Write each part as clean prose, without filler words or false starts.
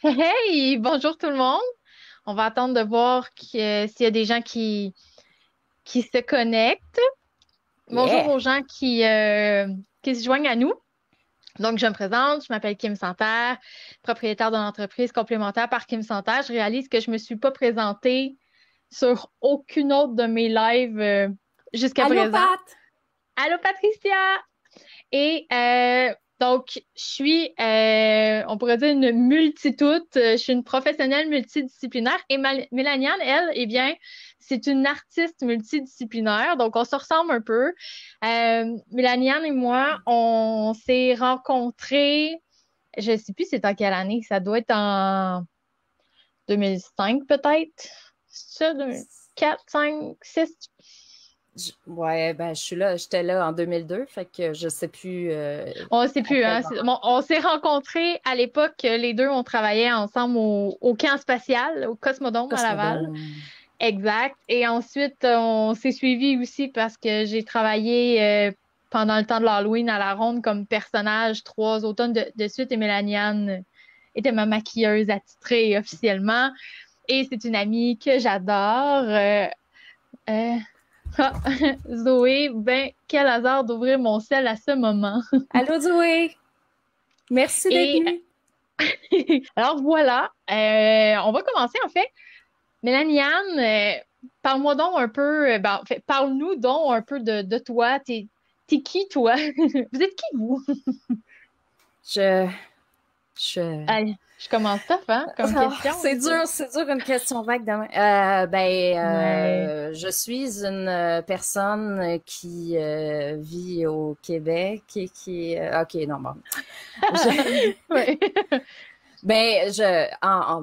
Hey, bonjour tout le monde. On va attendre de voir s'il y a des gens qui se connectent. Bonjour Yeah! aux gens qui se joignent à nous. Donc, je me présente, je m'appelle Kim Santerre, propriétaire d'une entreprise complémentaire par Kim Santerre. Je réalise que je me suis pas présentée sur aucune autre de mes lives jusqu'à Allô, présent. Pat! Allô, Patricia! Et donc, je suis, on pourrait dire une multitoute. Je suis une professionnelle multidisciplinaire. Et Mélaniane, elle, eh bien, c'est une artiste multidisciplinaire. Donc, on se ressemble un peu. Mélaniane et moi, on s'est rencontrés, je ne sais plus c'est en quelle année. Ça doit être en 2005 peut-être. C'est ça, 2004, 5, 6. Ouais, ben, j'étais là en 2002, fait que je sais plus On sait à plus, quel hein. moment. Bon, on s'est rencontrés à l'époque, les deux, on travaillait ensemble au camp spatial, au Cosmodome à Laval. Cosmodome. Exact. Et ensuite, on s'est suivis aussi parce que j'ai travaillé pendant le temps de l'Halloween à la ronde comme personnage 3 automnes de suite et Mélaniane était ma maquilleuse attitrée officiellement. Et c'est une amie que j'adore. Euh, ah, Zoé, ben, quel hasard d'ouvrir mon sel à ce moment. Allô, Zoé! Merci d'être Et venue. alors voilà, on va commencer en fait. Mélanie Anne, parle-moi donc un peu, ben, en fait, parle-nous donc un peu de toi. T'es qui toi? Vous êtes qui vous? Je, je... Allez, je commence tough, hein, comme Oh, question. c'est dur une question vague demain. Ouais. Je suis une personne qui vit au Québec et ok, non, bon. Je- Ouais.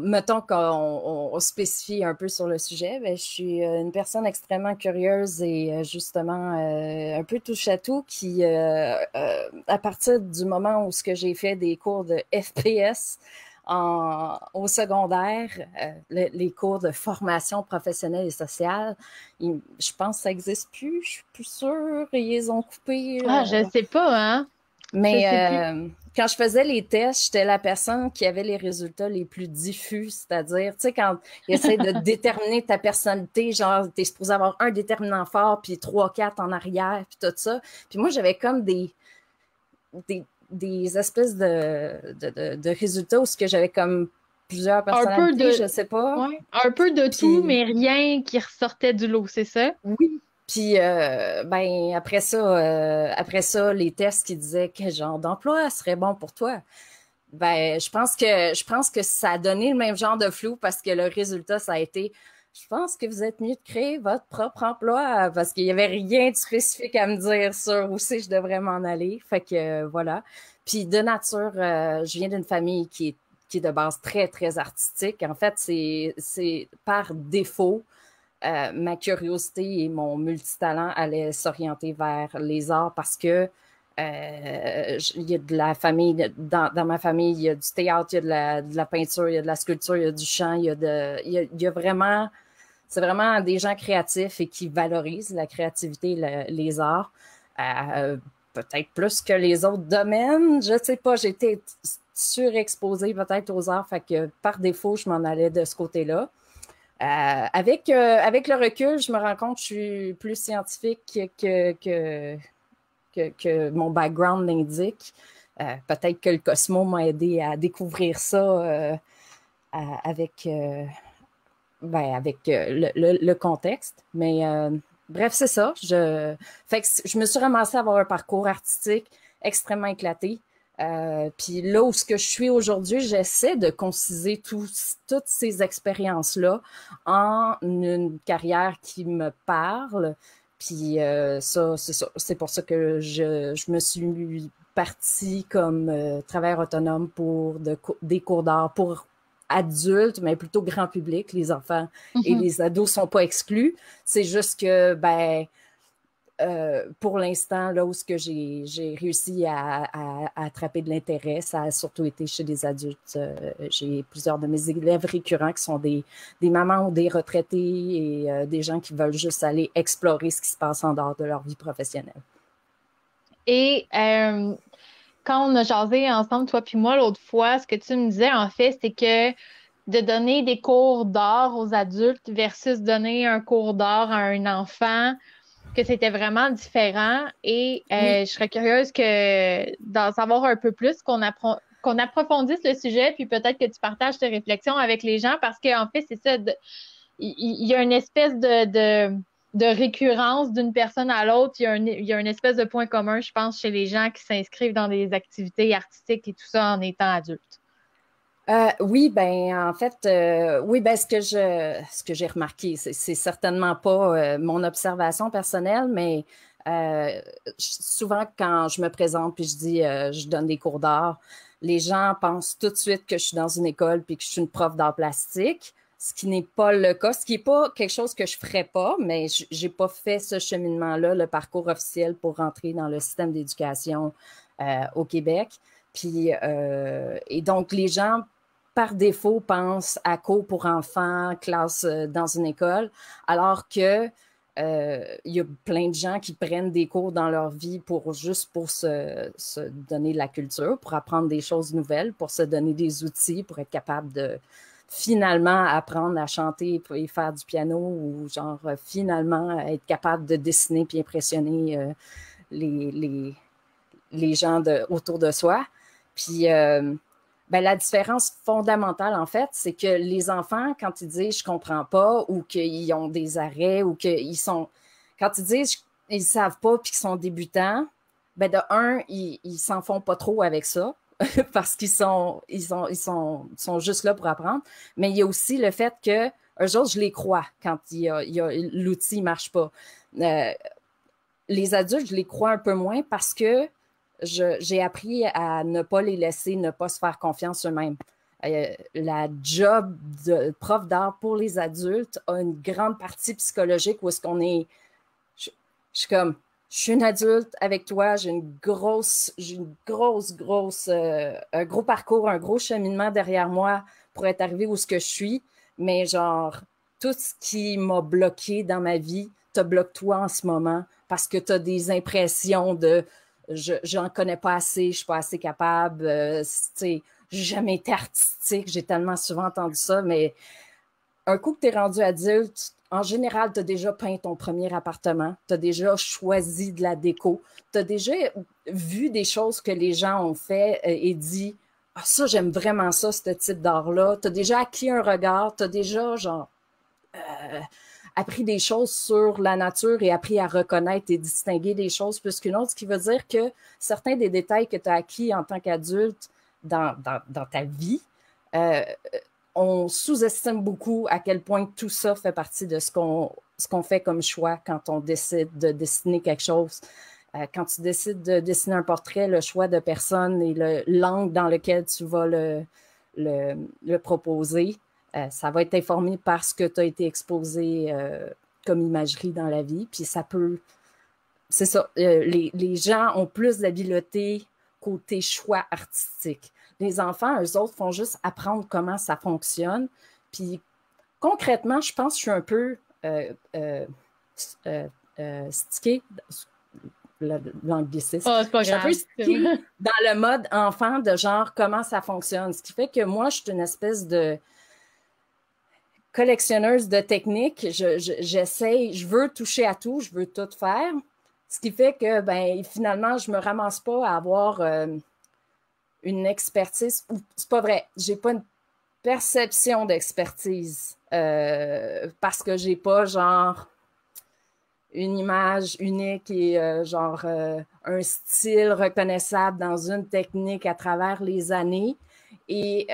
Mettons qu'on spécifie un peu sur le sujet, ben, je suis une personne extrêmement curieuse et justement un peu touche à tout qui, à partir du moment où ce que j'ai fait des cours de FPS au secondaire, les cours de formation professionnelle et sociale, je pense que ça n'existe plus, je suis plus sûre, ils les ont coupés. Ah, je sais pas, hein. Je Mais sais plus. quand je faisais les tests, j'étais la personne qui avait les résultats les plus diffus, c'est-à-dire, tu sais, quand ils essaient de déterminer ta personnalité, genre, t'es supposé avoir un déterminant fort, puis trois, quatre en arrière, puis tout ça. Puis moi, j'avais comme des espèces de résultats où ce que j'avais comme plusieurs Un peu personnalités, de, je sais pas. ouais, un peu de tout, Puis mais rien qui ressortait du lot, c'est ça? oui. Puis ben après ça, les tests qui disaient quel genre d'emploi serait bon pour toi. Ben, je pense que ça a donné le même genre de flou parce que le résultat, ça a été, je pense que vous êtes mieux de créer votre propre emploi parce qu'il y avait rien de spécifique à me dire sur où c'est je devrais m'en aller. Fait que voilà. Puis de nature, je viens d'une famille qui est de base très très artistique. En fait, c'est par défaut. Ma curiosité et mon multitalent allaient s'orienter vers les arts parce que il y a de la famille, dans ma famille, il y a du théâtre, il y a de la peinture, il y a de la sculpture, il y a du chant, il y a vraiment, c'est vraiment des gens créatifs et qui valorisent la créativité, les arts, peut-être plus que les autres domaines. Je sais pas, j'ai été surexposée peut-être aux arts, fait que par défaut, je m'en allais de ce côté-là. Avec le recul, je me rends compte que je suis plus scientifique que mon background l'indique. Peut-être que le Cosmo m'a aidé à découvrir ça avec, le contexte. Mais bref, c'est ça. Fait que je me suis ramassée à avoir un parcours artistique extrêmement éclaté. Puis là où ce que je suis aujourd'hui, j'essaie de conciser toutes ces expériences-là en une carrière qui me parle. Puis ça, c'est ça. C'est pour ça que je me suis partie comme travailleur autonome pour des cours d'art pour adultes, mais plutôt grand public. Les enfants et Mhm. les ados sont pas exclus. C'est juste que, ben, pour l'instant, là où ce que j'ai réussi à attraper de l'intérêt, ça a surtout été chez des adultes. J'ai plusieurs de mes élèves récurrents qui sont des mamans ou des retraités et des gens qui veulent juste aller explorer ce qui se passe en dehors de leur vie professionnelle. Et quand on a jasé ensemble, toi puis moi, l'autre fois, ce que tu me disais, en fait, c'est que de donner des cours d'art aux adultes versus donner un cours d'art à un enfant, que c'était vraiment différent. Et Oui. je serais curieuse d'en savoir un peu plus, qu'on approfondisse le sujet, puis peut-être que tu partages tes réflexions avec les gens, parce qu'en fait, c'est ça, il y a une espèce de récurrence d'une personne à l'autre. Il y a une espèce de point commun, je pense, chez les gens qui s'inscrivent dans des activités artistiques et tout ça en étant adultes. Oui, ben en fait, oui, ben ce que j'ai remarqué, c'est certainement pas mon observation personnelle, mais souvent quand je me présente puis je dis je donne des cours d'art, les gens pensent tout de suite que je suis dans une école puis que je suis une prof d'art plastique, ce qui n'est pas le cas, ce qui n'est pas quelque chose que je ferais pas, mais j'ai pas fait ce cheminement-là, le parcours officiel pour rentrer dans le système d'éducation au Québec. Puis, et donc, les gens par défaut, pensent à cours pour enfants, classe dans une école, alors que il y a plein de gens qui prennent des cours dans leur vie juste pour se donner de la culture, pour apprendre des choses nouvelles, pour se donner des outils, pour être capable de finalement apprendre à chanter et faire du piano ou genre finalement être capable de dessiner puis impressionner les, les, les gens autour de soi. Puis ben, la différence fondamentale, en fait, c'est que les enfants, quand ils disent « je comprends pas » ou qu'ils ont des arrêts ou qu'ils sont… Quand ils disent « ils savent pas » puis qu'ils sont débutants, ben de un, ils s'en font pas trop avec ça parce qu'ils sont juste là pour apprendre. Mais il y a aussi le fait que eux autres, je les crois quand l'outil marche pas. Euh, les adultes, je les crois un peu moins parce que j'ai appris à ne pas les laisser, ne pas se faire confiance eux-mêmes. La job de prof d'art pour les adultes a une grande partie psychologique où est-ce qu'on est. Je suis comme, je suis une adulte avec toi, j'ai une grosse, un gros parcours, un gros cheminement derrière moi pour être arrivé où ce que je suis. Mais genre, tout ce qui m'a bloqué dans ma vie te bloque toi en ce moment parce que tu as des impressions de j'en connais pas assez, je suis pas assez capable, j'ai jamais été artistique, j'ai tellement souvent entendu ça, mais un coup que tu es rendu adulte, en général, tu as déjà peint ton premier appartement, tu as déjà choisi de la déco, tu as déjà vu des choses que les gens ont fait et dit ah, ça, j'aime vraiment ça, ce type d'art-là. Tu as déjà acquis un regard, tu as déjà, genre, appris des choses sur la nature et appris à reconnaître et distinguer des choses plus qu'une autre, ce qui veut dire que certains des détails que tu as acquis en tant qu'adulte dans ta vie, on sous-estime beaucoup à quel point tout ça fait partie de ce qu'on fait comme choix quand on décide de dessiner quelque chose. Quand tu décides de dessiner un portrait, le choix de personne et l'angle dans lequel tu vas le proposer, ça va être informé par ce que tu as été exposé comme imagerie dans la vie. Puis ça peut… C'est ça. Les gens ont plus d'habileté côté choix artistique. Les enfants, eux autres, font juste apprendre comment ça fonctionne. Puis concrètement, je pense que je suis un peu stickée, l'anglicisme. Oh, c'est pas Je suis un peu grave. stickée dans le mode enfant de genre comment ça fonctionne. Ce qui fait que moi, je suis une espèce de collectionneuse de techniques. J'essaye, je veux toucher à tout, je veux tout faire. Ce qui fait que ben, finalement, je ne me ramasse pas à avoir une expertise. C'est pas vrai, j'ai pas une perception d'expertise parce que j'ai pas genre une image unique et genre un style reconnaissable dans une technique à travers les années. Et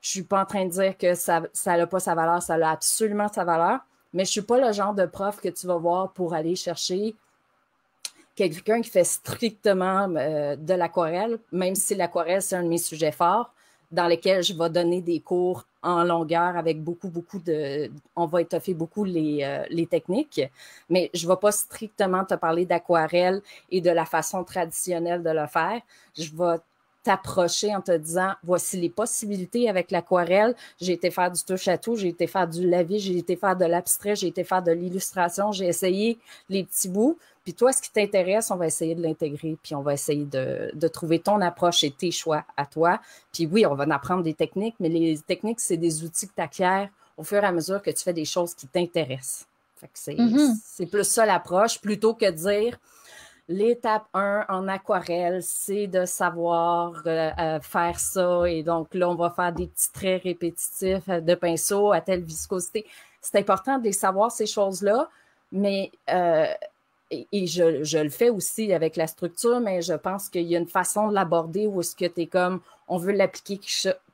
je suis pas en train de dire que ça n'a pas sa valeur, ça a absolument sa valeur, mais je suis pas le genre de prof que tu vas voir pour aller chercher quelqu'un qui fait strictement de l'aquarelle, même si l'aquarelle, c'est un de mes sujets forts, dans lesquels je vais donner des cours en longueur avec beaucoup de… On va étoffer beaucoup les techniques, mais je ne vais pas strictement te parler d'aquarelle et de la façon traditionnelle de le faire. Je vais t'approcher en te disant, voici les possibilités avec l'aquarelle. J'ai été faire du touche-à-tout, j'ai été faire du lavis, j'ai été faire de l'abstrait, j'ai été faire de l'illustration, j'ai essayé les petits bouts. Puis toi, ce qui t'intéresse, on va essayer de l'intégrer, puis on va essayer de trouver ton approche et tes choix à toi. Puis oui, on va en apprendre des techniques, mais les techniques, c'est des outils que tu acquiers au fur et à mesure que tu fais des choses qui t'intéressent. Fait que c'est plus ça l'approche, plutôt que de dire l'étape 1 en aquarelle, c'est de savoir faire ça. Et donc là, on va faire des petits traits répétitifs de pinceau à telle viscosité. C'est important de les savoir, ces choses-là, mais et je le fais aussi avec la structure, mais je pense qu'il y a une façon de l'aborder où est-ce que tu es comme, on veut l'appliquer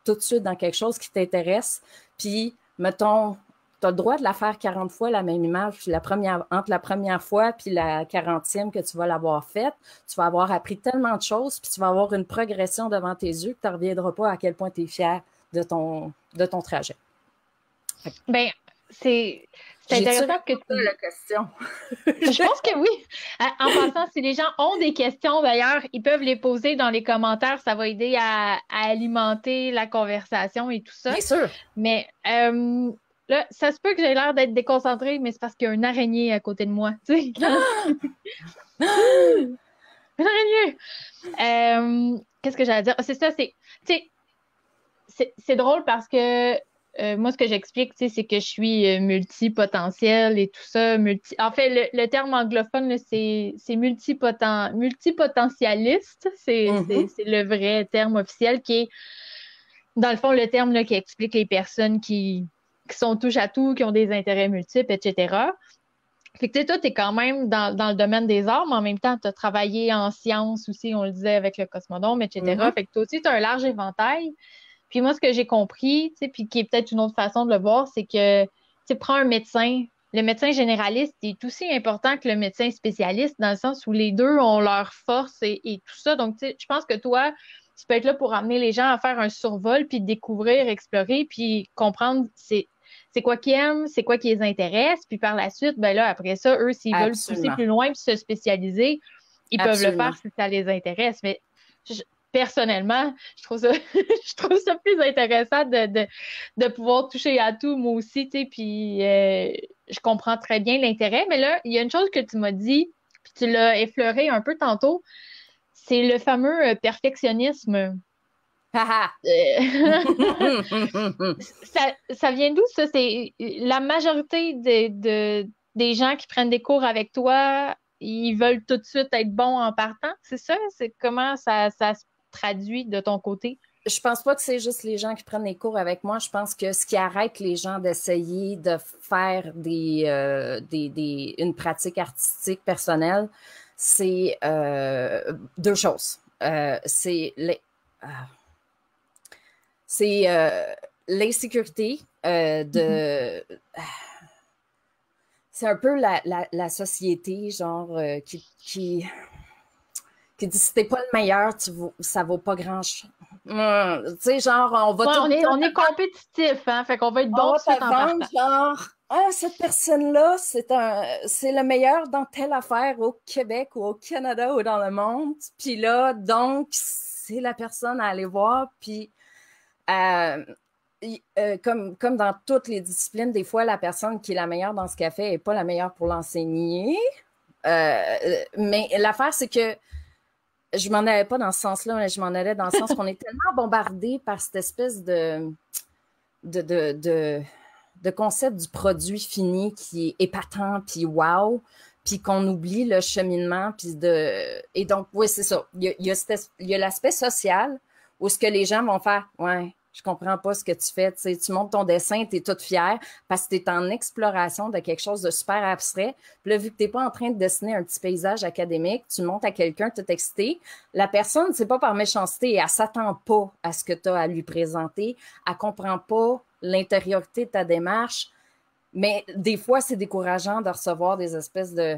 tout de suite dans quelque chose qui t'intéresse. Puis, mettons, tu as le droit de la faire 40 fois, la même image, puis entre la première fois puis la 40e que tu vas l'avoir faite, tu vas avoir appris tellement de choses, puis tu vas avoir une progression devant tes yeux que tu ne reviendras pas à quel point tu es fier de ton trajet. Ben, c'est intéressant que tu... la question. Je pense que oui. En passant, si les gens ont des questions, d'ailleurs, ils peuvent les poser dans les commentaires. Ça va aider à alimenter la conversation et tout ça. Bien sûr. Mais là, ça se peut que j'ai l'air d'être déconcentrée, mais c'est parce qu'il y a une araignée à côté de moi. Tu sais, une araignée! Qu'est-ce que j'allais dire? C'est ça, c'est drôle parce que moi, ce que j'explique, c'est que je suis multipotentielle et tout ça. En fait, le terme anglophone, là, c'est multipotentialiste. C'est le vrai terme officiel qui est, dans le fond, le terme là, qui explique les personnes qui sont touche à tout, qui ont des intérêts multiples, etc. Fait que toi, tu es quand même dans le domaine des arts, mais en même temps, tu as travaillé en sciences aussi, on le disait, avec le Cosmodome, etc. Fait que toi aussi, tu as un large éventail. Puis moi, ce que j'ai compris, puis qui est peut-être une autre façon de le voir, c'est que tu prends un médecin. Le médecin généraliste est aussi important que le médecin spécialiste, dans le sens où les deux ont leur force et tout ça. Donc, je pense que toi, tu peux être là pour amener les gens à faire un survol, puis découvrir, explorer, puis comprendre c'est quoi qu'ils aiment, c'est quoi qui les intéresse. Puis par la suite, ben là, après ça, eux, s'ils veulent pousser plus loin puis se spécialiser, ils peuvent le faire si ça les intéresse. Mais personnellement, je trouve ça plus intéressant de pouvoir toucher à tout, moi aussi, tu sais, puis je comprends très bien l'intérêt. Mais là, il y a une chose que tu m'as dit, puis tu l'as effleuré un peu tantôt, c'est le fameux perfectionnisme. Ça vient d'où, ça? C'est la majorité des gens qui prennent des cours avec toi, ils veulent tout de suite être bons en partant, c'est ça? C'est comment ça se traduit de ton côté? Je pense pas que c'est juste les gens qui prennent des cours avec moi. Je pense que ce qui arrête les gens d'essayer de faire une pratique artistique personnelle, c'est deux choses. C'est l'insécurité c'est un peu la société, genre, qui dit si t'es pas le meilleur, ça vaut pas grand-chose. Tu sais, genre, on est compétitif, hein, fait qu'on va être bon tout de suite en partant. Genre, cette personne-là, c'est le meilleur dans telle affaire au Québec ou au Canada ou dans le monde. Puis là, donc, c'est la personne à aller voir. Puis, comme dans toutes les disciplines, des fois, la personne qui est la meilleure dans ce qu'elle fait n'est pas la meilleure pour l'enseigner. Mais l'affaire, c'est que je m'en allais pas dans ce sens-là, mais je m'en allais dans le sens qu'on est tellement bombardé par cette espèce de concept du produit fini qui est épatant, puis wow, puis qu'on oublie le cheminement, et donc, oui, c'est ça. Il y a l'aspect social où ce que les gens vont faire, ouais, je comprends pas ce que tu fais. Tu montes ton dessin, tu es toute fière parce que tu es en exploration de quelque chose de super abstrait. Puis là, vu que tu n'es pas en train de dessiner un petit paysage académique, tu montes à quelqu'un, tout excité. La personne, c'est pas par méchanceté, elle s'attend pas à ce que tu as à lui présenter. Elle comprend pas l'intériorité de ta démarche. Mais des fois, c'est décourageant de recevoir des espèces de...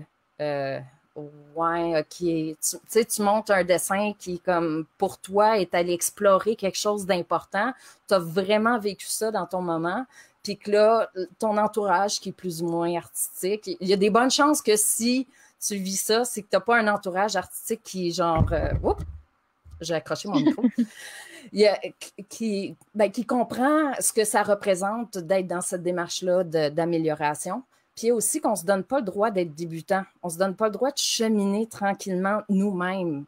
ouais, OK. Tu sais, tu montes un dessin qui, comme pour toi, est allé explorer quelque chose d'important. Tu as vraiment vécu ça dans ton moment. Puis que là, ton entourage qui est plus ou moins artistique, il y a des bonnes chances que si tu vis ça, c'est que tu n'as pas un entourage artistique qui, genre, oups, j'ai accroché mon micro. Qui comprend ce que ça représente d'être dans cette démarche-là d'amélioration. Puis aussi qu'on ne se donne pas le droit d'être débutant. On ne se donne pas le droit de cheminer tranquillement nous-mêmes.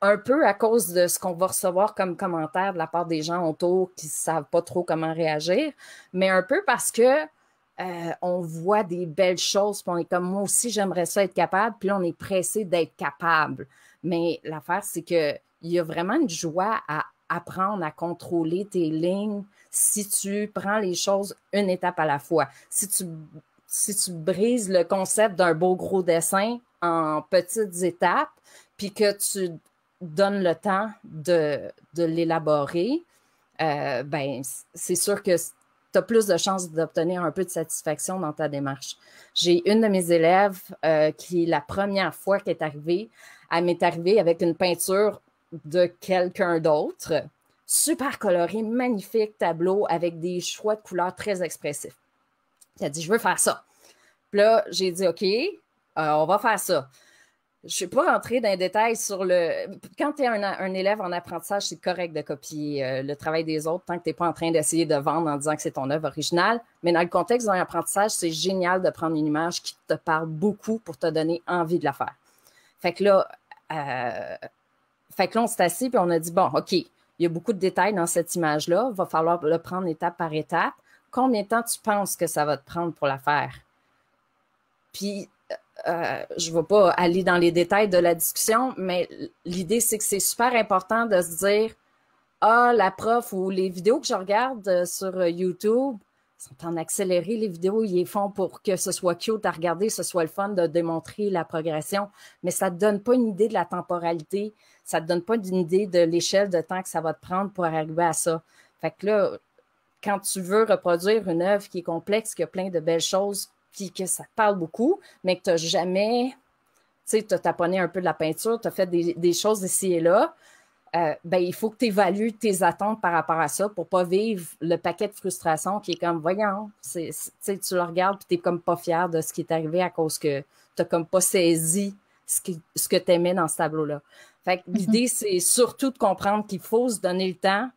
Un peu à cause de ce qu'on va recevoir comme commentaire de la part des gens autour qui ne savent pas trop comment réagir, mais un peu parce que on voit des belles choses, puis on est comme, moi aussi, j'aimerais ça être capable, puis là, on est pressé d'être capable. Mais l'affaire, c'est qu'il y a vraiment une joie à apprendre à contrôler tes lignes si tu prends les choses une étape à la fois. Si tu brises le concept d'un beau gros dessin en petites étapes, puis que tu donnes le temps de l'élaborer, ben, c'est sûr que tu as plus de chances d'obtenir un peu de satisfaction dans ta démarche. J'ai une de mes élèves qui, la première fois qu'elle est arrivée, elle m'est arrivée avec une peinture de quelqu'un d'autre, super colorée, magnifique tableau avec des choix de couleurs très expressifs. Elle a dit, je veux faire ça. Puis là, j'ai dit, OK, on va faire ça. Je ne suis pas rentrée dans les détails sur le... Quand tu es un élève en apprentissage, c'est correct de copier le travail des autres tant que tu n'es pas en train d'essayer de vendre en disant que c'est ton œuvre originale. Mais dans le contexte d'un apprentissage, c'est génial de prendre une image qui te parle beaucoup pour te donner envie de la faire. Fait que là, on s'est assis et on a dit, bon, OK, il y a beaucoup de détails dans cette image-là. Il va falloir le prendre étape par étape. Combien de temps tu penses que ça va te prendre pour la faire? Puis, je ne vais pas aller dans les détails de la discussion, mais l'idée, c'est que c'est super important de se dire, la prof ou les vidéos que je regarde sur YouTube sont en accéléré. Les vidéos, ils les font pour que ce soit cute à regarder, ce soit le fun de démontrer la progression, mais ça ne te donne pas une idée de la temporalité, ça ne te donne pas une idée de l'échelle de temps que ça va te prendre pour arriver à ça. Fait que là, quand tu veux reproduire une œuvre qui est complexe, qui a plein de belles choses, puis que ça te parle beaucoup, mais que tu n'as jamais, tu sais, tu as taponné un peu de la peinture, tu as fait des choses ici et là, ben, il faut que tu évalues tes attentes par rapport à ça pour ne pas vivre le paquet de frustration qui est comme, voyons, tu le regardes puis tu n'es comme pas fier de ce qui est arrivé à cause que tu n'as comme pas saisi ce que tu aimais dans ce tableau-là. Fait que l'idée, c'est surtout de comprendre qu'il faut se donner le temps.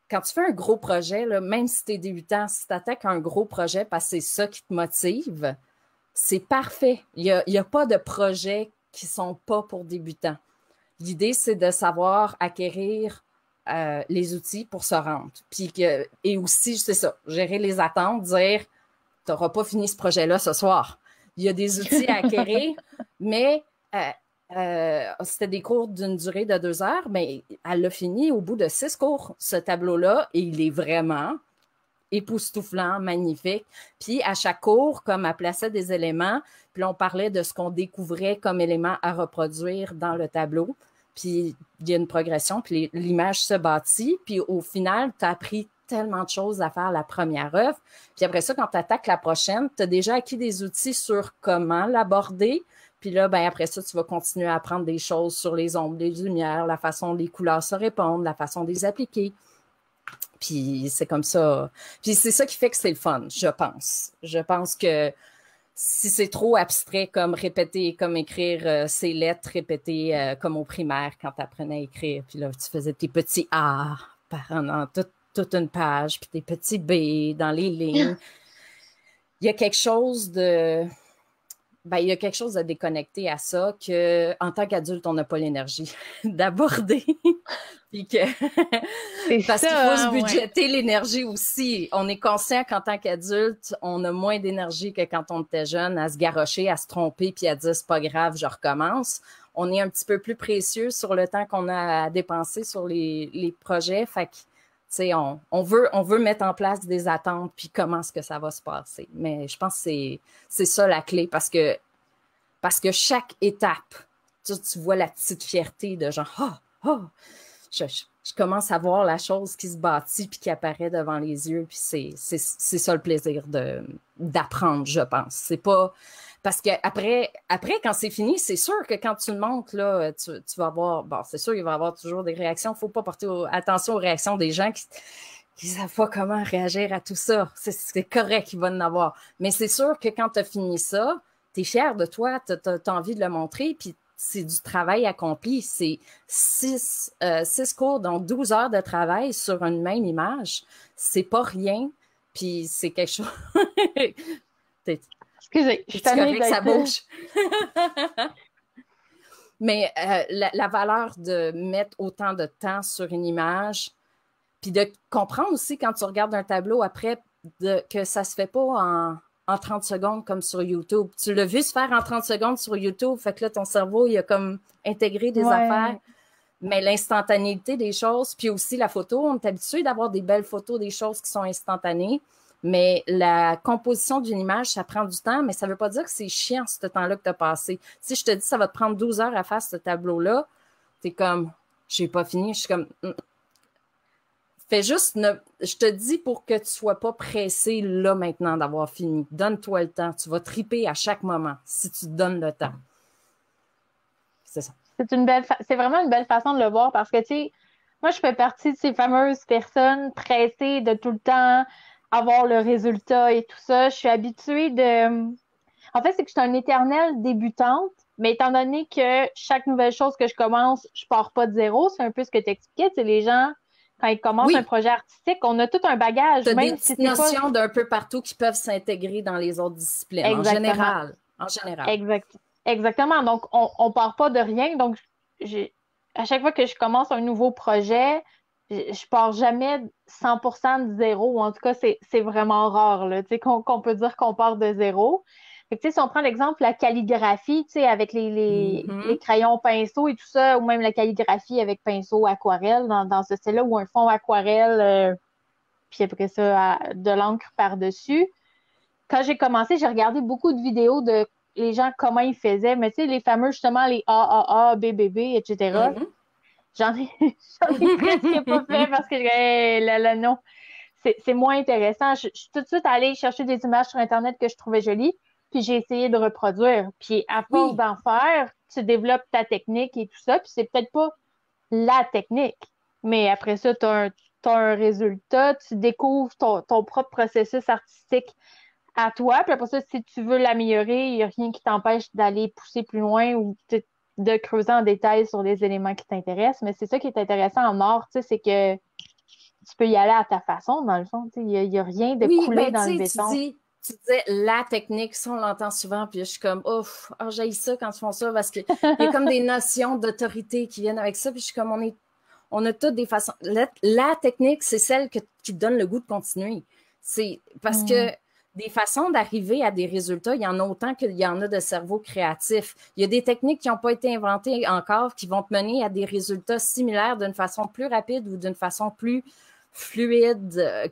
Quand tu fais un gros projet, là, même si tu es débutant, si tu attaques un gros projet parce que c'est ça qui te motive, c'est parfait. Il y a pas de projets qui ne sont pas pour débutants. L'idée, c'est de savoir acquérir les outils pour se rendre. Et aussi, c'est ça, gérer les attentes, dire, tu n'auras pas fini ce projet-là ce soir. Il y a des outils à acquérir, mais c'était des cours d'une durée de 2 heures, mais elle l'a fini au bout de 6 cours, ce tableau-là, et il est vraiment époustouflant, magnifique. Puis à chaque cours, comme elle plaçait des éléments, puis là, on parlait de ce qu'on découvrait comme éléments à reproduire dans le tableau. Puis il y a une progression, puis l'image se bâtit, puis au final, tu as appris tellement de choses à faire la première œuvre. Puis après ça, quand tu attaques la prochaine, tu as déjà acquis des outils sur comment l'aborder. Puis là, ben après ça, tu vas continuer à apprendre des choses sur les ombres, les lumières, la façon dont les couleurs se répondent, la façon de les appliquer. Puis c'est comme ça. Puis c'est ça qui fait que c'est le fun, je pense. Je pense que si c'est trop abstrait comme répéter, comme écrire ces lettres répétées comme au primaire quand tu apprenais à écrire, puis là, tu faisais tes petits A pendant toute une page, puis tes petits B dans les lignes. Il y a quelque chose de... Ben, il y a quelque chose de déconnecté à ça que, en tant qu'adulte, on n'a pas l'énergie d'aborder. Puis que parce qu'il faut se budgéter l'énergie aussi. On est conscient qu'en tant qu'adulte, on a moins d'énergie que quand on était jeune à se garrocher, à se tromper, puis à dire c'est pas grave, je recommence. On est un petit peu plus précieux sur le temps qu'on a à dépenser sur les projets. Fait que, tu sais, on veut mettre en place des attentes, puis comment est-ce que ça va se passer. Mais je pense que c'est ça la clé, parce que chaque étape, tu vois la petite fierté de genre, je commence à voir la chose qui se bâtit puis qui apparaît devant les yeux, puis c'est ça le plaisir d'apprendre, je pense. C'est pas... Parce que après quand c'est fini, c'est sûr que quand tu le montres, là, tu vas avoir... Bon, c'est sûr, il va y avoir toujours des réactions. Il ne faut pas porter attention aux réactions des gens qui ne savent pas comment réagir à tout ça. C'est correct, il va en avoir. Mais c'est sûr que quand tu as fini ça, tu es fier de toi, tu as envie de le montrer, puis c'est du travail accompli. C'est 6 cours, donc 12 heures de travail sur une même image. C'est pas rien, puis c'est quelque chose... Excusez, je suis C'est tannée correct, ça d'être... bouge. Mais la valeur de mettre autant de temps sur une image, puis de comprendre aussi quand tu regardes un tableau après que ça se fait pas en 30 secondes comme sur YouTube. Tu l'as vu se faire en 30 secondes sur YouTube, fait que là, ton cerveau, il a comme intégré des affaires. Ouais, Mais l'instantanéité des choses, puis aussi la photo, on est habitué d'avoir des belles photos, des choses qui sont instantanées, mais la composition d'une image, ça prend du temps, mais ça veut pas dire que c'est chiant ce temps-là que tu as passé. Si je te dis ça va te prendre 12 heures à faire ce tableau-là, t'es comme, j'ai pas fini, je suis comme, fais juste, je te dis pour que tu sois pas pressé là maintenant d'avoir fini. Donne-toi le temps, tu vas triper à chaque moment si tu te donnes le temps. C'est ça. c'est vraiment une belle façon de le voir parce que, tu sais, moi, je fais partie de ces fameuses personnes pressées de tout le temps avoir le résultat et tout ça. Je suis habituée de... En fait, c'est que je suis une éternelle débutante, mais étant donné que chaque nouvelle chose que je commence, je pars pas de zéro, c'est un peu ce que tu expliquais. C'est les gens, quand ils commencent un Oui, projet artistique, on a tout un bagage, tu as des même si petites c'est pas notions d'un peu partout qui peuvent s'intégrer dans les autres disciplines, en exactement. général. En général. Exact. Exactement. Donc, on part pas de rien. Donc, à chaque fois que je commence un nouveau projet, je pars jamais 100% de zéro. Ou en tout cas, c'est vraiment rare, là, tu sais, qu'on peut dire qu'on part de zéro. Fait que, tu sais, si on prend l'exemple la calligraphie, tu sais, avec les Mhm. crayons pinceau et tout ça, ou même la calligraphie avec pinceau aquarelle, dans ce style-là, ou un fond aquarelle, puis après ça, de l'encre par-dessus quand j'ai commencé, j'ai regardé beaucoup de vidéos de les gens, comment ils faisaient, mais tu sais, les fameux, justement, les AAA, BBB, etc. Mhm. J'en ai, j'en ai presque pas fait parce que, là, là, non, c'est moins intéressant. Je suis tout de suite allée chercher des images sur Internet que je trouvais jolies, puis j'ai essayé de reproduire. Puis à force Oui, d'en faire, tu développes ta technique et tout ça, puis c'est peut-être pas la technique, mais après ça, t'as un résultat, tu découvres ton propre processus artistique à toi. Puis après ça, si tu veux l'améliorer, il n'y a rien qui t'empêche d'aller pousser plus loin ou de creuser en détail sur les éléments qui t'intéressent. Mais c'est ça qui est intéressant en art, tu sais, c'est que tu peux y aller à ta façon, dans le fond. Tu sais, il y a rien de oui, coulé ben dans le tu sais, béton. tu disais la technique, ça on l'entend souvent, puis je suis comme, ouf, oh, j'haïs ça quand ils font ça, parce qu'il y a comme des notions d'autorité qui viennent avec ça, puis je suis comme, on a toutes des façons. La technique, c'est celle qui te donne le goût de continuer. C'est parce que Mm. des façons d'arriver à des résultats, il y en a autant qu'il y en a de cerveaux créatifs. Il y a des techniques qui n'ont pas été inventées encore qui vont te mener à des résultats similaires d'une façon plus rapide ou d'une façon plus fluide,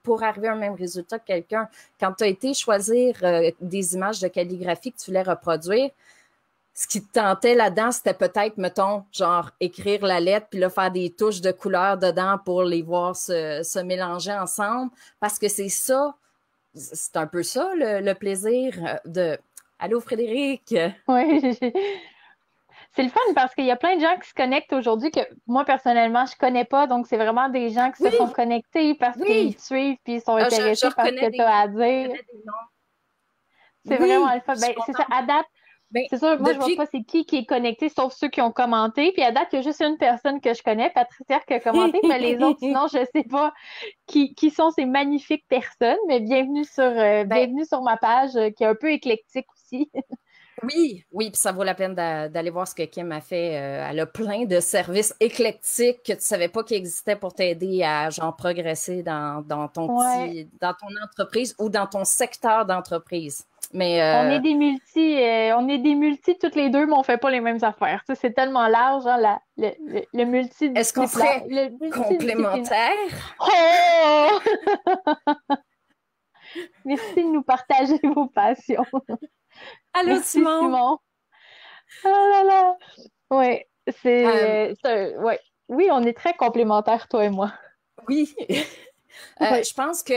pour arriver à un même résultat que quelqu'un. Quand tu as été choisir des images de calligraphie que tu voulais reproduire, ce qui te tentait là-dedans, c'était peut-être, mettons, genre écrire la lettre, puis là, faire des touches de couleur dedans pour les voir se mélanger ensemble, parce que c'est ça, c'est un peu ça le plaisir de... Allô, Frédéric? Oui, c'est le fun parce qu'il y a plein de gens qui se connectent aujourd'hui que moi, personnellement, je connais pas. Donc, c'est vraiment des gens qui se sont Oui, connectés parce qu'ils oui! te suivent puis ils sont Ah, je intéressés par ce reconnais que tu as à dire. des noms. C'est vraiment Oui, le fun. je suis Ben, c'est ça. contente. À date, Ben, c'est sûr, moi, je vois depuis... pas c'est qui est connecté, sauf ceux qui ont commenté. Puis à date, il y a juste une personne que je connais, Patricia, qui a commenté, mais les autres, sinon, je sais pas qui sont ces magnifiques personnes. Mais ben, bienvenue sur ma page, qui est un peu éclectique aussi. oui, oui, puis ça vaut la peine d'aller voir ce que Kim a fait. Elle a plein de services éclectiques que tu savais pas qu'ils existaient pour t'aider à genre progresser Ouais. dans ton entreprise ou dans ton secteur d'entreprise. Mais On est des multi toutes les deux, mais on fait pas les mêmes affaires. Tu sais, c'est tellement large, hein, le est-ce qu'on serait le multidisciplinaire. complémentaires? Oh! Merci de nous partager vos passions. Allô, Merci, Simon? Simon. Ah là là. Ouais, Euh, ouais. Oui, on est très complémentaires, toi et moi. oui. Oui. Je pense que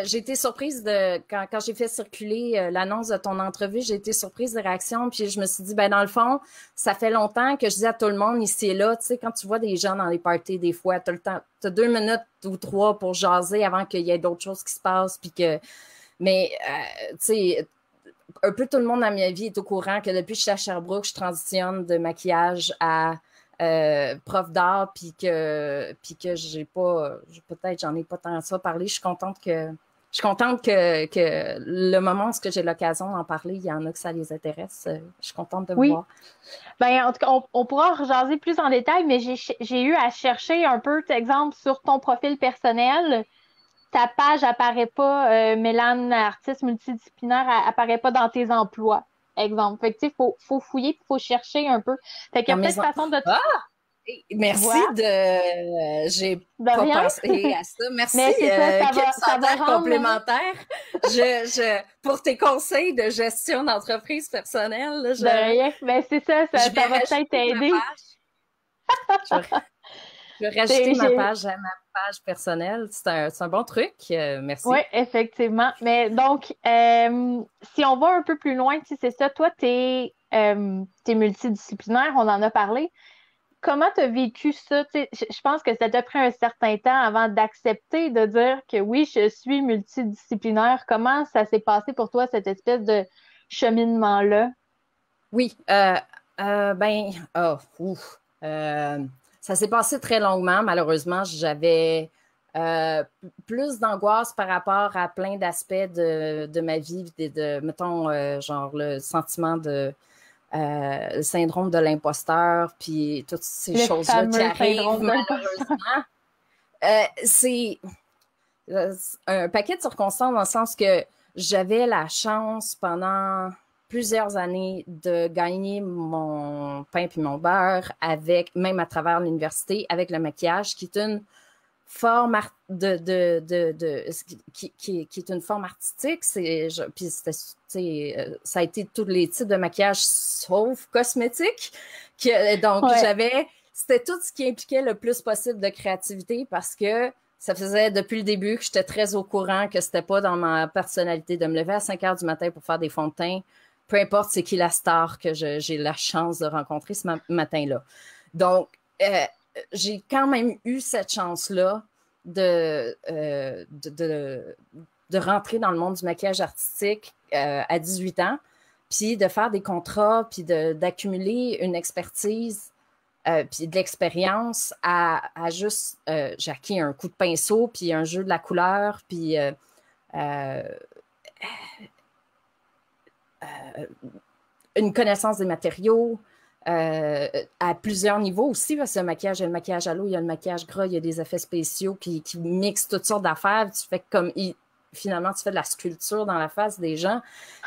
j'ai été surprise quand j'ai fait circuler l'annonce de ton entrevue, j'ai été surprise des réactions, puis je me suis dit, ben dans le fond, ça fait longtemps que je dis à tout le monde ici et là, tu sais, quand tu vois des gens dans les parties, des fois, t'as le temps, t'as 2 minutes ou 3 pour jaser avant qu'il y ait d'autres choses qui se passent, mais tu sais, un peu tout le monde dans ma vie est au courant que depuis que je suis à Sherbrooke, je transitionne de maquillage à prof d'art, puis que j'ai pas, peut-être j'en ai pas tant à ça parler. Je suis contente suis contente que le moment où j'ai l'occasion d'en parler, il y en a que ça les intéresse. Je suis contente de Oui. voir. Ben, en tout cas, on pourra en rejaser plus en détail, mais j'ai eu à chercher un peu, par exemple, sur ton profil personnel. Ta page apparaît pas, Mélane, artiste multidisciplinaire, apparaît pas dans tes emplois, exemple. Fait que, tu sais, faut fouiller, il faut chercher un peu. Fait qu'il y Dans a mes peut-être en- façon de... Ah! Tu vois, Merci de. J'ai de pas rien. pensé à ça. Merci, Mais c'est ça, Kim, ça ça a va l'air rendre... complémentaire. Pour tes conseils de gestion d'entreprise personnelle, là, De rien. Mais c'est ça, je vais ça va peut-être rajouter ma t'aider. page. Je vais, je vais rajouter ma J'ai- page à ma page personnelle. C'est un bon truc. Oui, Merci. effectivement. Mais donc, si on va un peu plus loin, tu sais, c'est ça, toi, t'es multidisciplinaire, on en a parlé. Comment tu as vécu ça? Tu sais, je pense que ça t'a pris un certain temps avant d'accepter de dire que oui, je suis multidisciplinaire. Comment ça s'est passé pour toi, cette espèce de cheminement-là? Oui. Ben, oh, ouf. Ça s'est passé très longuement. Malheureusement, j'avais plus d'angoisse par rapport à plein d'aspects de ma vie, mettons, genre le sentiment le syndrome de l'imposteur, puis toutes ces Le choses-là qui fameux arrivent, syndrome d'imposteur. malheureusement. C'est un paquet de circonstances dans le sens que j'avais la chance pendant plusieurs années de gagner mon pain puis mon beurre avec, même à travers l'université, avec le maquillage, qui est une forme qui est une forme artistique. Puis ça a été tous les types de maquillage sauf cosmétique. Donc, Ouais. c'était tout ce qui impliquait le plus possible de créativité parce que ça faisait depuis le début que j'étais très au courant que c'était pas dans ma personnalité de me lever à 5 heures du matin pour faire des fonds de teint, peu importe c'est qui la star que j'ai la chance de rencontrer ce matin-là. Donc, j'ai quand même eu cette chance-là de, de rentrer dans le monde du maquillage artistique à 18 ans, puis de faire des contrats, puis d'accumuler une expertise puis de l'expérience à juste, j'ai acquis un coup de pinceau, puis un jeu de la couleur, puis euh, une connaissance des matériaux à plusieurs niveaux aussi, parce que le maquillage, il y a le maquillage à l'eau, il y a le maquillage gras, il y a des effets spéciaux qui mixent toutes sortes d'affaires. Tu fais finalement, tu fais de la sculpture dans la face des gens.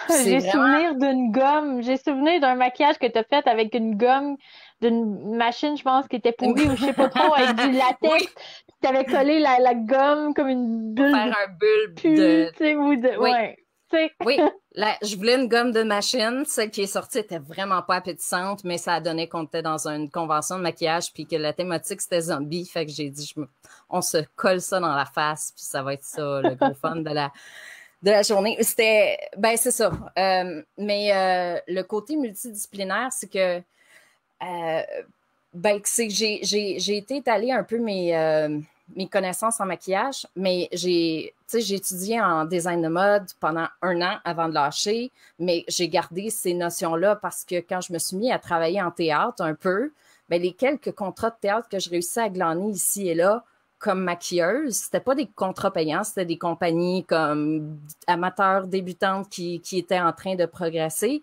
C'est vraiment... J'ai souvenir d'un maquillage que tu as fait avec une gomme d'une machine, je pense, qui était pourrie ou je sais pas trop, avec du Oui, latex. Tu avais collé la gomme comme une pour bulle faire de un bulbe pu, de... tu sais, ou de, Oui, ouais, tu sais. oui, là, je voulais une gomme de machine. Celle qui est sortie était vraiment pas appétissante, mais ça a donné qu'on était dans une convention de maquillage puis que la thématique c'était zombie. Fait que j'ai dit, on se colle ça dans la face puis ça va être ça, le gros fun de la journée. C'est ça. Mais le côté multidisciplinaire, c'est que, c'est que j'ai été étaler un peu mes connaissances en maquillage, mais j'ai étudié en design de mode pendant 1 an avant de lâcher, mais j'ai gardé ces notions-là parce que quand je me suis mis à travailler en théâtre un peu, ben, les quelques contrats de théâtre que je réussis à glaner ici et là comme maquilleuse, c'était pas des contrats payants, c'était des compagnies comme amateurs débutantes qui étaient en train de progresser.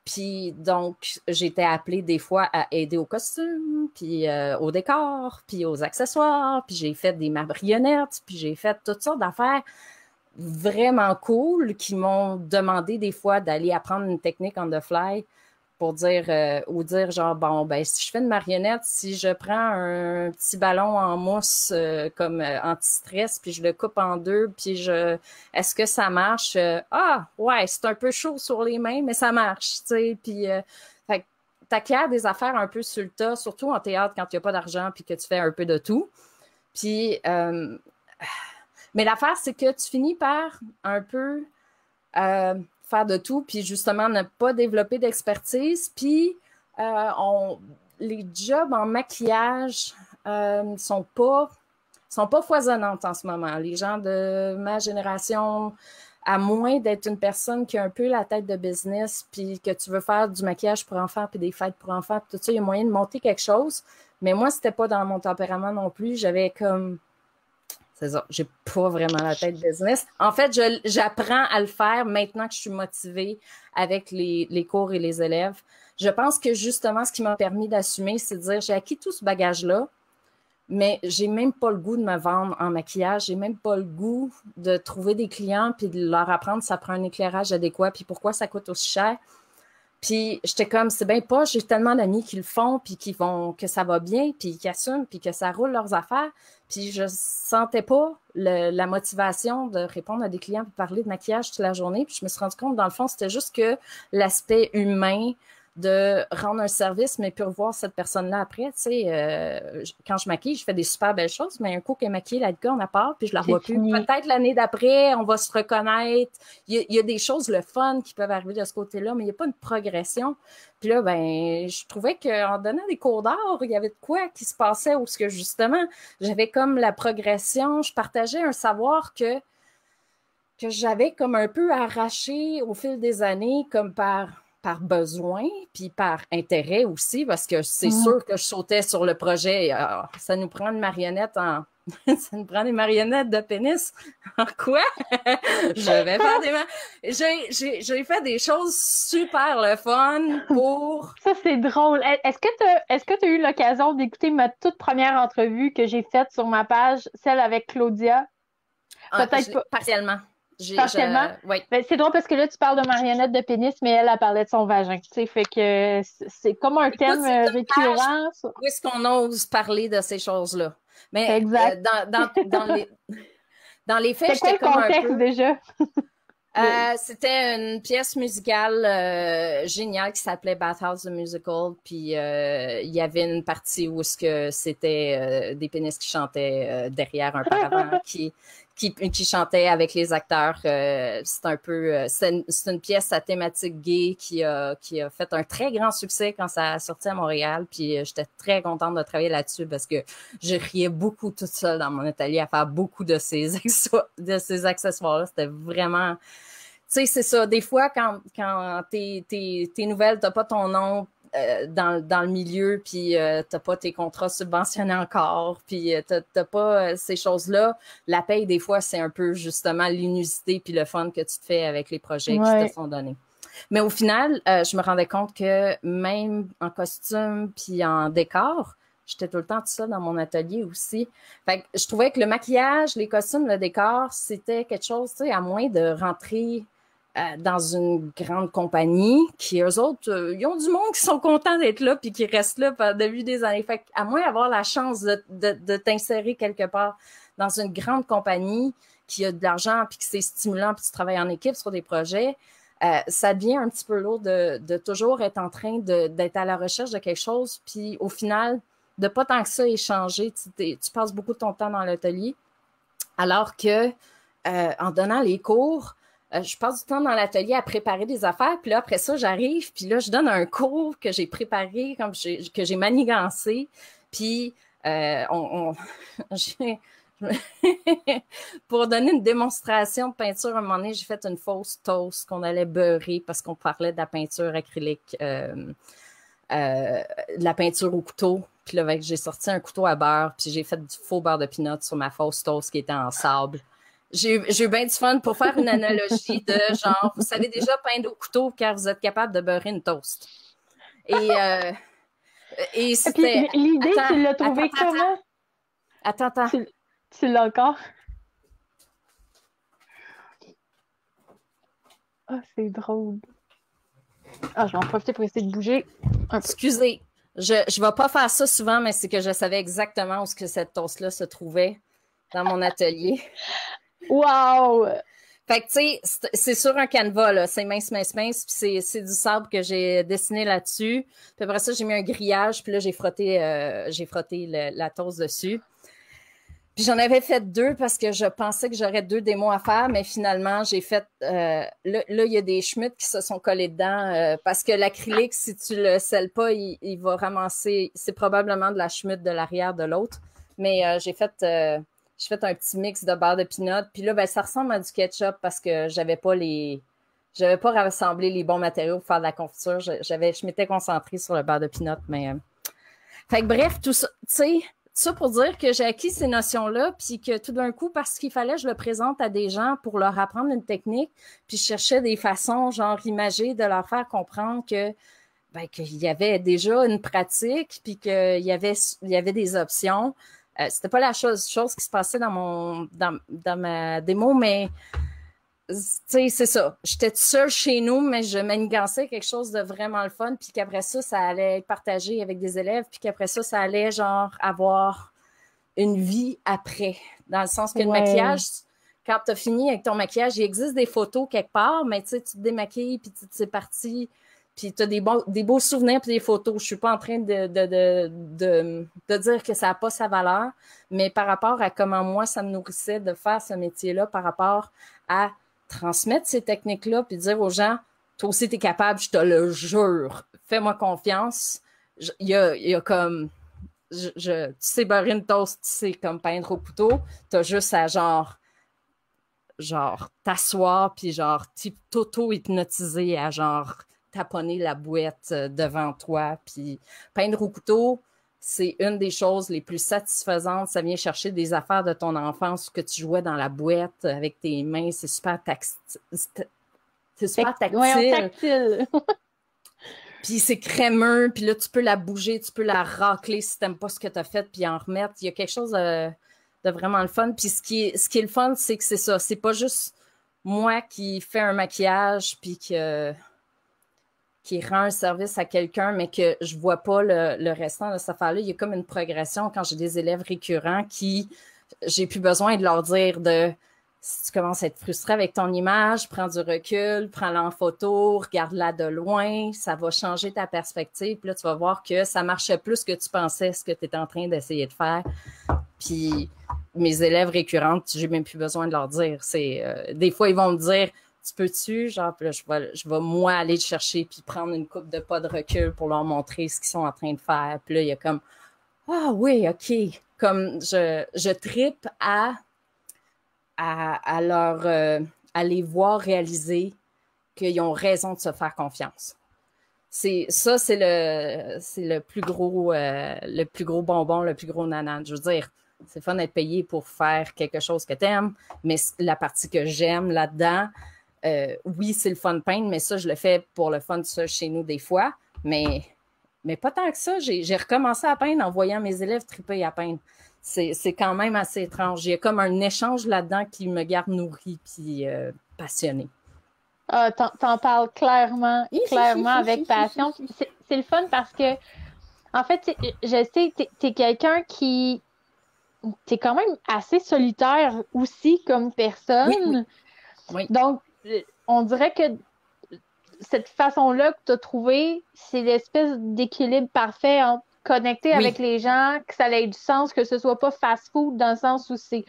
Puis donc, j'étais appelée des fois à aider au costume, puis au décor, puis aux accessoires, puis j'ai fait des marionnettes, puis j'ai fait toutes sortes d'affaires vraiment cool qui m'ont demandé des fois d'aller apprendre une technique on the fly pour dire genre bon ben si je fais une marionnette, si je prends un petit ballon en mousse comme anti-stress puis je le coupe en deux puis est-ce que ça marche? Ah ouais, c'est un peu chaud sur les mains mais ça marche, tu sais, puis fait que t'acquiers des affaires un peu sur le tas, surtout en théâtre quand il n'y a pas d'argent puis que tu fais un peu de tout. Puis mais l'affaire c'est que tu finis par un peu faire de tout, puis justement ne pas développer d'expertise. Puis les jobs en maquillage sont pas foisonnantes en ce moment. Les gens de ma génération, à moins d'être une personne qui a un peu la tête de business, puis que tu veux faire du maquillage pour enfants, puis des fêtes pour enfants, puis tout ça, il y a moyen de monter quelque chose. Mais moi, c'était pas dans mon tempérament non plus. J'avais comme C'est ça. J'ai pas vraiment la tête business. En fait, j'apprends à le faire maintenant que je suis motivée avec les cours et les élèves. Je pense que justement, ce qui m'a permis d'assumer, c'est de dire, j'ai acquis tout ce bagage-là, mais j'ai même pas le goût de me vendre en maquillage. J'ai même pas le goût de trouver des clients puis de leur apprendre ça prend un éclairage adéquat puis pourquoi ça coûte aussi cher. Puis j'étais comme, c'est bien pas, j'ai tellement d'amis qui le font, puis qui vont, que ça va bien, puis qui assument, puis que ça roule leurs affaires. Puis je sentais pas la motivation de répondre à des clients et parler de maquillage toute la journée. Puis je me suis rendu compte, dans le fond, c'était juste que l'aspect humain de rendre un service, mais puis revoir cette personne-là après. Tu sais, quand je maquille, je fais des super belles choses, mais un coup qu'elle est maquillée, la licorne à part, puis je la revois plus. Peut-être l'année d'après, on va se reconnaître. Il y a des choses, le fun, qui peuvent arriver de ce côté-là, mais il n'y a pas une progression. Puis là, ben, je trouvais qu'en donnant des cours d'art, il y avait de quoi qui se passait, où ce que justement, j'avais comme la progression, je partageais un savoir que j'avais comme un peu arraché au fil des années, comme par besoin, puis par intérêt aussi, parce que c'est sûr que je sautais sur le projet. Ça nous prend une marionnette en... ça nous prend des marionnettes de pénis. En quoi? Je vais faire j'ai fait des choses super le fun pour... Ça, c'est drôle. Est-ce que tu as eu l'occasion d'écouter ma toute première entrevue que j'ai faite sur ma page, celle avec Claudia? Peut-être pas. Partiellement. Partiellement. Oui. Ben, c'est drôle parce que là, tu parles de marionnette de pénis, mais elle parlait de son vagin. Tu sais, fait que c'est comme un thème récurrent. Où est-ce qu'on ose parler de ces choses-là? Mais exact. dans les faits, j'étais comme un peu... C'était quoi le contexte déjà? C'était une pièce musicale géniale qui s'appelait Bathhouse the Musical. Puis il y avait une partie où c'était des pénis qui chantaient derrière un paravent qui chantait avec les acteurs. C'est un peu, c'est une pièce à thématique gay qui a fait un très grand succès quand ça a sorti à Montréal. Puis j'étais très contente de travailler là-dessus parce que je riais beaucoup toute seule dans mon atelier à faire beaucoup de ces accessoires-là. C'était vraiment... Tu sais, c'est ça. Des fois, quand tes nouvelles, t'as pas ton nom dans le milieu, puis t'as pas tes contrats subventionnés encore, puis t'as pas ces choses-là. La paye, des fois, c'est un peu justement l'inusité puis le fun que tu te fais avec les projets qui te sont donnés. Mais au final, je me rendais compte que même en costume puis en décor, j'étais tout le temps tout ça dans mon atelier aussi. Fait que je trouvais que le maquillage, les costumes, le décor, c'était quelque chose, tu sais, à moins de rentrer dans une grande compagnie qui, eux autres, ils ont du monde qui sont contents d'être là puis qui restent là depuis des années. Fait qu'à moins d'avoir la chance de t'insérer quelque part dans une grande compagnie qui a de l'argent puis qui c'est stimulant puis tu travailles en équipe sur des projets, ça devient un petit peu lourd de toujours être en train d'être à la recherche de quelque chose puis au final, de pas tant que ça échanger. Tu passes beaucoup de ton temps dans l'atelier alors que en donnant les cours, je passe du temps dans l'atelier à préparer des affaires, puis là, après ça, j'arrive, puis là, je donne un cours que j'ai préparé, que j'ai manigancé, puis pour donner une démonstration de peinture, à un moment donné, j'ai fait une fausse toast qu'on allait beurrer parce qu'on parlait de la peinture acrylique, de la peinture au couteau. Puis là, j'ai sorti un couteau à beurre, puis j'ai fait du faux beurre de pinot sur ma fausse toast qui était en sable. J'ai eu bien du fun pour faire une analogie de genre, vous savez déjà peindre au couteau car vous êtes capable de beurrer une toast. Et c'était... L'idée, tu l'as trouvée comment? Attends. Tu l'as encore? Ah, c'est drôle. Ah, je vais en profiter pour essayer de bouger. Excusez, je vais pas faire ça souvent, mais c'est que je savais exactement où cette toast-là se trouvait dans mon atelier. Wow! Fait que, tu sais, c'est sur un canevas, là. C'est mince, puis c'est du sable que j'ai dessiné là-dessus. Puis après ça, j'ai mis un grillage, puis là, j'ai frotté la toast dessus. Puis j'en avais fait 2 parce que je pensais que j'aurais 2 démos à faire, mais finalement, j'ai fait... là, il y a des schmutts qui se sont collés dedans parce que l'acrylique, si tu le scelles pas, il va ramasser... C'est probablement de la schmutt de l'arrière de l'autre. Mais j'ai fait un petit mix de beurre de pinot. Puis là, ben, ça ressemble à du ketchup parce que j'avais pas rassemblé les bons matériaux pour faire de la confiture. Je m'étais concentrée sur le beurre de pinot, mais... Fait que bref, tout ça, tu sais... ça pour dire que j'ai acquis ces notions-là, puis que tout d'un coup, parce qu'il fallait que je le présente à des gens pour leur apprendre une technique, puis je cherchais des façons, genre imagées, de leur faire comprendre que ben, qu'il y avait déjà une pratique, puis il y avait des options. C'était pas la chose qui se passait dans ma démo, mais tu sais, c'est ça. J'étais seule chez nous, mais je manigançais quelque chose de vraiment le fun, puis qu'après ça allait être partagé avec des élèves, puis qu'après ça allait genre avoir une vie après. Dans le sens que le maquillage, quand tu as fini avec ton maquillage, il existe des photos quelque part, mais tu sais, tu te démaquilles, puis c'est parti. Puis tu as des beaux souvenirs puis des photos. Je suis pas en train de dire que ça n'a pas sa valeur, mais par rapport à comment moi, ça me nourrissait de faire ce métier-là, par rapport à transmettre ces techniques-là, puis dire aux gens, toi aussi, tu es capable, je te le jure, fais-moi confiance. Il y a comme, tu sais beurrer une toast, tu sais comme peindre au couteau, tu as juste à genre t'asseoir, puis genre t'auto-hypnotiser à genre taponner la bouette devant toi, puis peindre au couteau, c'est une des choses les plus satisfaisantes. Ça vient chercher des affaires de ton enfance que tu jouais dans la boîte avec tes mains. C'est super tactile. Ouais, tactile. Puis c'est crémeux, puis là, tu peux la bouger, tu peux la racler si t'aimes pas ce que t'as fait, puis en remettre. Il y a quelque chose de vraiment le fun. Puis ce qui est le fun, c'est que c'est ça. C'est pas juste moi qui fais un maquillage, puis qui rend un service à quelqu'un, mais que je vois pas le restant de cette affaire-là. Il y a comme une progression quand j'ai des élèves récurrents qui, j'ai plus besoin de leur dire si tu commences à être frustré avec ton image, prends du recul, prends-la en photo, regarde-la de loin, ça va changer ta perspective. Puis là, tu vas voir que ça marchait plus que tu pensais ce que tu étais en train d'essayer de faire. Puis mes élèves récurrentes, j'ai même plus besoin de leur dire. Des fois, ils vont me dire, tu peux-tu, genre, puis là, je vais moi aller le chercher puis prendre une coupe de pas de recul pour leur montrer ce qu'ils sont en train de faire. Puis là, il y a comme, ah oui, OK. Comme je trippe à les voir réaliser qu'ils ont raison de se faire confiance. C'est le plus gros bonbon, le plus gros nanan. Je veux dire, c'est fun d'être payé pour faire quelque chose que t'aimes, mais la partie que j'aime là-dedans, oui, c'est le fun de peindre, mais ça, je le fais pour le fun de ça chez nous des fois, mais pas tant que ça. J'ai recommencé à peindre en voyant mes élèves triper à peindre. C'est quand même assez étrange. Il y a comme un échange là-dedans qui me garde nourrie puis passionnée. Ah, t'en parles clairement avec passion. C'est le fun parce que, en fait, je sais que t'es quelqu'un qui... T'es quand même assez solitaire aussi comme personne. Oui. Donc, on dirait que cette façon-là que tu as trouvée, c'est l'espèce d'équilibre parfait entre connecter avec les gens, que ça ait du sens, que ce soit pas fast-food dans le sens où c'est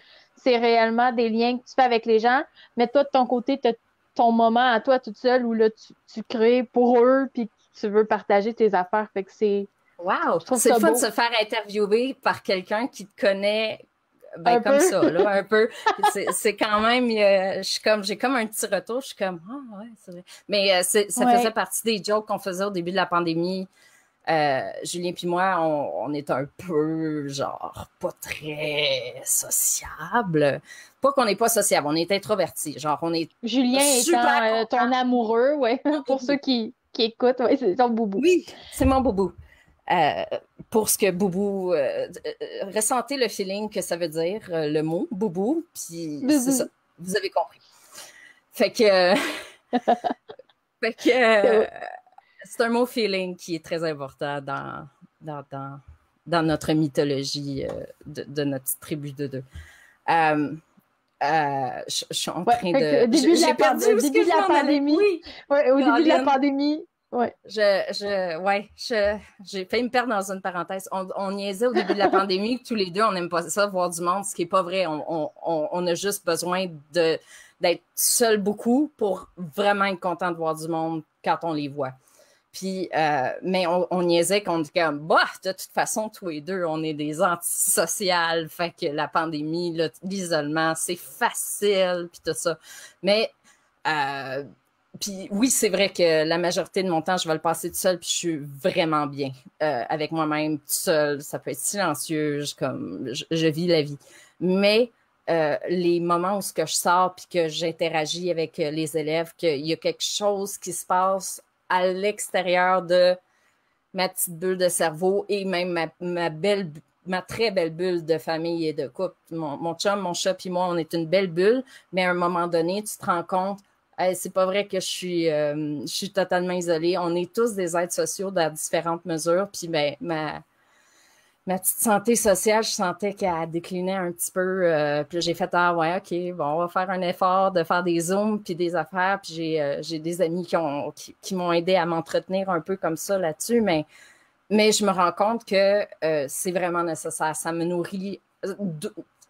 réellement des liens que tu fais avec les gens, mais toi, de ton côté, tu as ton moment à toi toute seule où là, tu crées pour eux puis tu veux partager tes affaires. Fait que c'est... Wow! C'est le fun de se faire interviewer par quelqu'un qui te connaît comme ça, là, un peu. C'est quand même, j'ai comme un petit retour, je suis comme, ah ouais, c'est vrai. Mais ça faisait partie des jokes qu'on faisait au début de la pandémie. Julien puis moi, on est un peu, genre, pas très sociable. Pas qu'on n'est pas sociable, on est introvertis. Genre, on est Julien étant ton amoureux, ouais. Pour ceux qui écoutent, ouais, c'est ton boubou. Oui, c'est mon boubou. Pour ce que boubou, ressentez le feeling que ça veut dire, le mot boubou, puis c'est ça, vous avez compris. Fait que, c'est un mot feeling qui est très important dans notre mythologie de notre tribu de deux. Je suis en train de... Au début de la pandémie. Oui. Ouais, au début de la pandémie. Ouais. J'ai failli me perdre dans une parenthèse. On niaisait au début de la pandémie que tous les deux, on n'aime pas ça, voir du monde, ce qui n'est pas vrai. On a juste besoin d'être seul beaucoup pour vraiment être content de voir du monde quand on les voit. Puis, mais on niaisait qu'on dit comme, bah, de toute façon, tous les deux, on est des antisociales. Fait que la pandémie, l'isolement, c'est facile, puis tout ça. Mais, Puis oui, c'est vrai que la majorité de mon temps, je vais le passer tout seul, puis je suis vraiment bien avec moi-même, tout seul. Ça peut être silencieux, je vis la vie. Mais les moments où ce que je sors puis que j'interagis avec les élèves, qu'il y a quelque chose qui se passe à l'extérieur de ma petite bulle de cerveau et même ma très belle bulle de famille et de couple. Mon chum, mon chat puis moi, on est une belle bulle, mais à un moment donné, tu te rends compte, hey, c'est pas vrai que je suis totalement isolée. On est tous des êtres sociaux dans différentes mesures, puis ben, ma petite santé sociale, je sentais qu'elle déclinait un petit peu. Puis j'ai fait, ah ouais, OK, bon, on va faire un effort de faire des zooms puis des affaires. Puis j'ai des amis qui m'ont aidé à m'entretenir un peu comme ça là-dessus. Mais je me rends compte que c'est vraiment nécessaire. Ça me nourrit.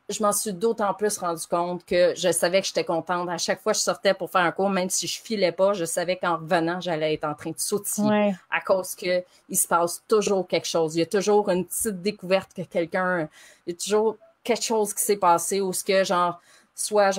Je m'en suis d'autant plus rendu compte que je savais que j'étais contente. À chaque fois que je sortais pour faire un cours, même si je filais pas, je savais qu'en revenant, j'allais être en train de sautiller Ouais. à cause que il se passe toujours quelque chose. Il y a toujours une petite découverte que quelqu'un, il y a toujours quelque chose qui s'est passé ou ce que soit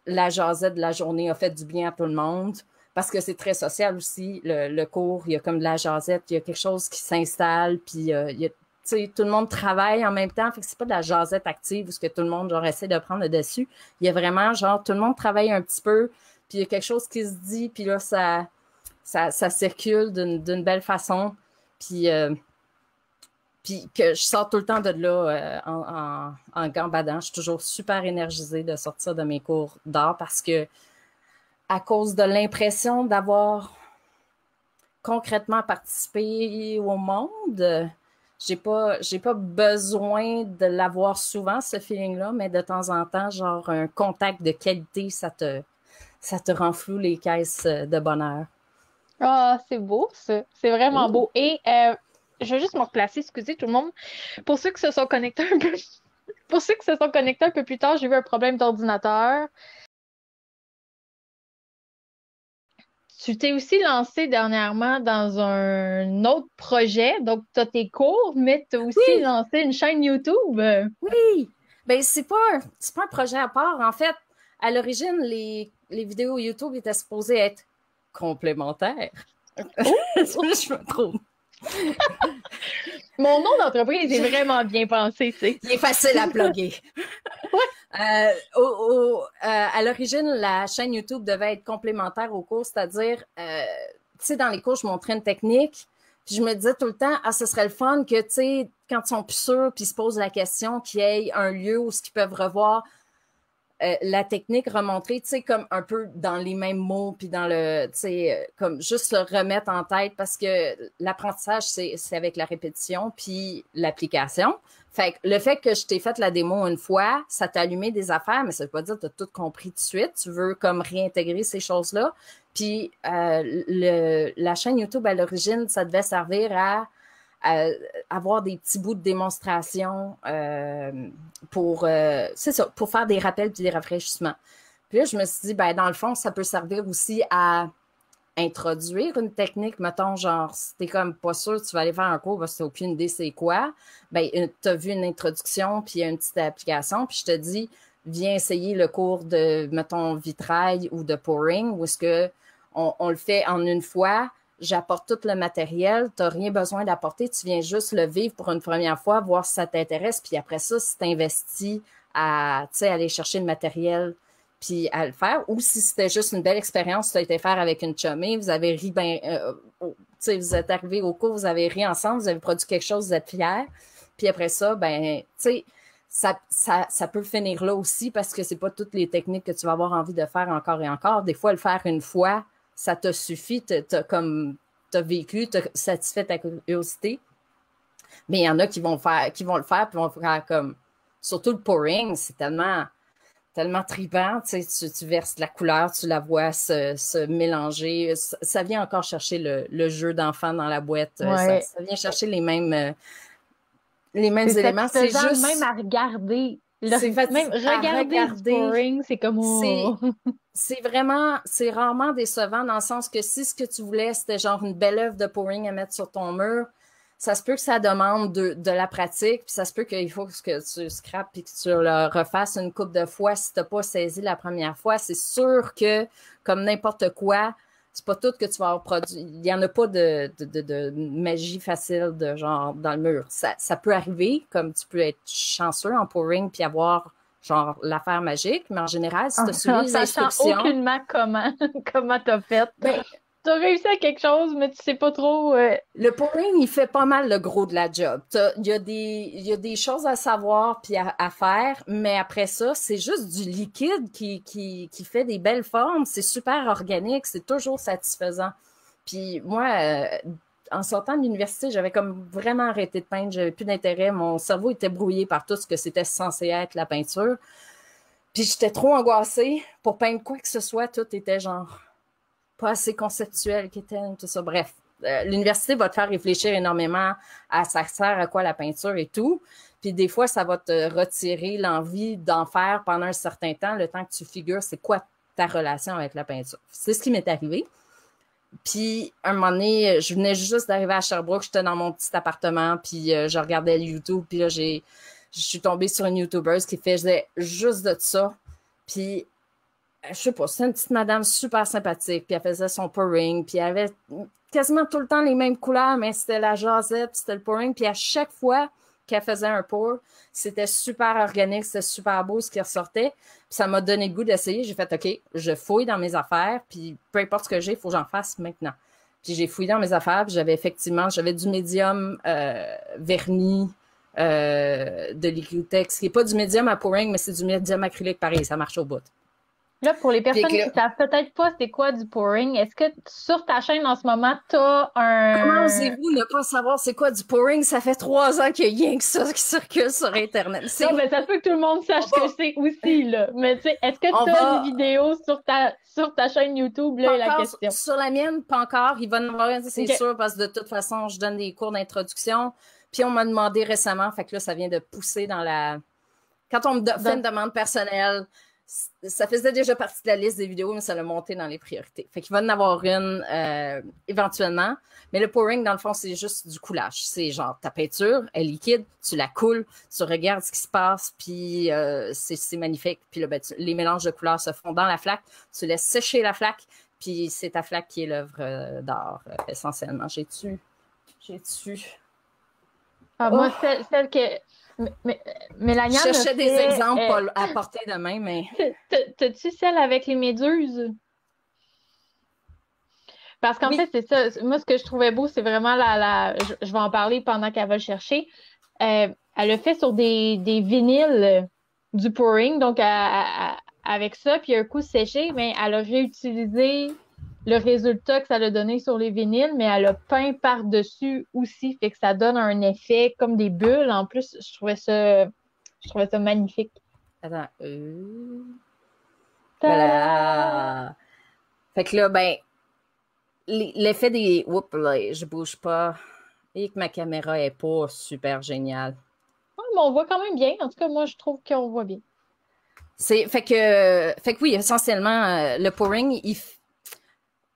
la jasette de la journée a fait du bien à tout le monde. Parce que c'est très social aussi, le cours, il y a comme de la jasette, il y a quelque chose qui s'installe, puis il y a, tout le monde travaille en même temps, fait que c'est pas de la jasette active où ce que tout le monde essaie de prendre le dessus. Il y a vraiment tout le monde travaille un petit peu, puis il y a quelque chose qui se dit, puis là ça circule d'une belle façon, puis puis que je sors tout le temps de là en gambadant. Je suis toujours super énergisée de sortir de mes cours d'art parce que à cause de l'impression d'avoir concrètement participé au monde, j'ai pas besoin de l'avoir souvent, ce feeling-là, mais de temps en temps, un contact de qualité, ça te renfloue les caisses de bonheur. Ah, c'est beau, ça. C'est vraiment Oui. beau. Et je vais juste me replacer, excusez tout le monde. Pour ceux qui se sont connectés un peu, pour ceux qui se sont connectés un peu plus tard, j'ai eu un problème d'ordinateur. Tu t'es aussi lancé dernièrement dans un autre projet. Donc, tu as tes cours, mais tu as aussi Oui, lancé une chaîne YouTube. oui. Ben, c'est pas un projet à part. En fait, à l'origine, les vidéos YouTube étaient supposées être complémentaires. Oh! Je me trompe. Mon nom d'entreprise est vraiment bien pensé, tu sais. Il est facile à plugger. À l'origine, la chaîne YouTube devait être complémentaire au cours, c'est-à-dire, tu sais, dans les cours, je montrais une technique, puis je me disais tout le temps, ah, ce serait le fun que, tu sais, quand ils sont plus sûrs, puis ils se posent la question, qu'il y ait un lieu où ils peuvent revoir la technique remontrer, tu sais, comme un peu dans les mêmes mots, puis dans le, tu sais, comme juste le remettre en tête parce que l'apprentissage, c'est avec la répétition puis l'application. Fait que le fait que je t'ai fait la démo une fois, ça t'a allumé des affaires, mais ça veut pas dire que tu as tout compris tout de suite. Tu veux comme réintégrer ces choses-là. Puis la chaîne YouTube, à l'origine, ça devait servir à avoir des petits bouts de démonstration c'est ça, pour faire des rappels puis des rafraîchissements. Puis là, je me suis dit, ben, dans le fond, ça peut servir aussi à introduire une technique, mettons, si t'es comme pas sûr, tu vas aller faire un cours parce que t'as aucune idée c'est quoi, ben, t'as vu une introduction puis une petite application, puis je te dis, viens essayer le cours de, mettons, vitrail ou de pouring, où est-ce que on le fait en une fois, j'apporte tout le matériel, tu n'as rien besoin d'apporter, tu viens juste le vivre pour une première fois, voir si ça t'intéresse, puis après ça, si tu investis à aller chercher le matériel puis à le faire, ou si c'était juste une belle expérience, tu as été faire avec une chumée, vous avez ri vous êtes arrivé au cours, vous avez ri ensemble, vous avez produit quelque chose, vous êtes fiers, puis après ça, ben, tu sais, ça peut finir là aussi parce que c'est pas toutes les techniques que tu vas avoir envie de faire encore et encore. Des fois, le faire une fois, ça t'a suffi, t'as vécu, t'as satisfait ta curiosité. Mais il y en a qui vont le faire, puis vont faire comme, surtout le pouring, c'est tellement trippant, tu verses de la couleur, tu la vois se mélanger. Ça vient encore chercher le jeu d'enfant dans la boîte. Ouais. Ça vient chercher les mêmes C'est éléments. C'est satisfaisant juste, même à regarder. c'est Même à regarder du regarder. pouring, c'est comme C'est oh. c'est rarement décevant dans le sens que si ce que tu voulais, c'était genre une belle œuvre de pouring à mettre sur ton mur, ça se peut que ça demande de la pratique, puis ça se peut qu'il faut que tu scrapes puis que tu le refasses une couple de fois si tu n'as pas saisi la première fois. C'est sûr que, comme n'importe quoi, c'est pas tout que tu vas avoir produit. Il n'y en a pas de magie facile de genre dans le mur. Ça peut arriver, comme tu peux être chanceux en pouring puis avoir genre l'affaire magique, mais en général, si tu as suivi les instructions. Aucunement comment t'as fait. Ben, tu as réussi à quelque chose, mais tu sais pas trop. Le pouring, il fait pas mal le gros de la job. Il y a des choses à savoir puis à faire, mais après ça, c'est juste du liquide qui fait des belles formes. C'est super organique, c'est toujours satisfaisant. Puis moi, en sortant de l'université, j'avais comme vraiment arrêté de peindre. J'avais plus d'intérêt. Mon cerveau était brouillé par tout ce que c'était censé être la peinture. Puis j'étais trop angoissée pour peindre quoi que ce soit. Tout était genre pas assez conceptuel, tout ça. Bref, l'université va te faire réfléchir énormément à ça sert à quoi la peinture et tout. Puis des fois, ça va te retirer l'envie d'en faire pendant un certain temps, le temps que tu figures c'est quoi ta relation avec la peinture. C'est ce qui m'est arrivé. Puis, un moment donné, je venais juste d'arriver à Sherbrooke, j'étais dans mon petit appartement, puis je regardais YouTube, puis là, je suis tombée sur une YouTuber qui faisait juste de ça. Puis, je sais pas, c'était une petite madame super sympathique, puis elle faisait son pouring, puis elle avait quasiment tout le temps les mêmes couleurs, mais c'était la jasette, puis c'était le pouring, puis à chaque fois qu'elle faisait un pour, c'était super organique, c'était super beau ce qui ressortait, puis ça m'a donné le goût d'essayer. J'ai fait, OK, je fouille dans mes affaires, puis peu importe ce que j'ai, il faut que j'en fasse maintenant. Puis j'ai fouillé dans mes affaires, puis j'avais du médium vernis, de Liquitex, qui n'est pas du médium à pouring, mais c'est du médium acrylique pareil, ça marche au bout. Là, pour les personnes qui savent peut-être pas c'est quoi du pouring, est-ce que sur ta chaîne en ce moment, t'as un... Comment osez-vous ne pas savoir c'est quoi du pouring? Ça fait 3 ans qu'il y a rien que ça qui circule sur Internet. Non, mais ça se peut que tout le monde sache que c'est aussi, là. Mais tu sais, est-ce que t'as une vidéo sur ta chaîne YouTube, là, est la question. Sur la mienne, pas encore. Il va en avoir une, c'est sûr, parce que de toute façon, je donne des cours d'introduction. Puis on m'a demandé récemment, fait que là, ça vient de pousser dans la... Quand on me fait une demande personnelle, ça faisait déjà partie de la liste des vidéos, mais ça l'a monté dans les priorités. Fait qu'il va en avoir une éventuellement. Mais le pouring, dans le fond, c'est juste du coulage. C'est genre, ta peinture est liquide, tu la coules, tu regardes ce qui se passe, puis c'est magnifique. Puis là, ben, les mélanges de couleurs se font dans la flaque. Tu laisses sécher la flaque, puis c'est ta flaque qui est l'œuvre d'art, essentiellement. J'ai-tu? Ah, moi, celle que... Mélania je cherchais des exemples à porter demain, mais... T'as-tu celle avec les méduses? Parce qu'en fait, c'est ça. Moi, ce que je trouvais beau, c'est vraiment je vais en parler pendant qu'elle va le chercher. Elle a fait sur des vinyles du pouring, donc avec ça, puis un coup séché, mais elle a réutilisé le résultat que ça a donné sur les vinyles, mais elle a peint par-dessus aussi, fait que ça donne un effet comme des bulles. En plus, je trouvais ça magnifique. Attends. Voilà. Fait que là, ben, l'effet des... Oups, là, je bouge pas. Et que ma caméra est pas super géniale. Ouais, mais on voit quand même bien. En tout cas, moi, je trouve qu'on voit bien. Fait que oui, essentiellement, le pouring,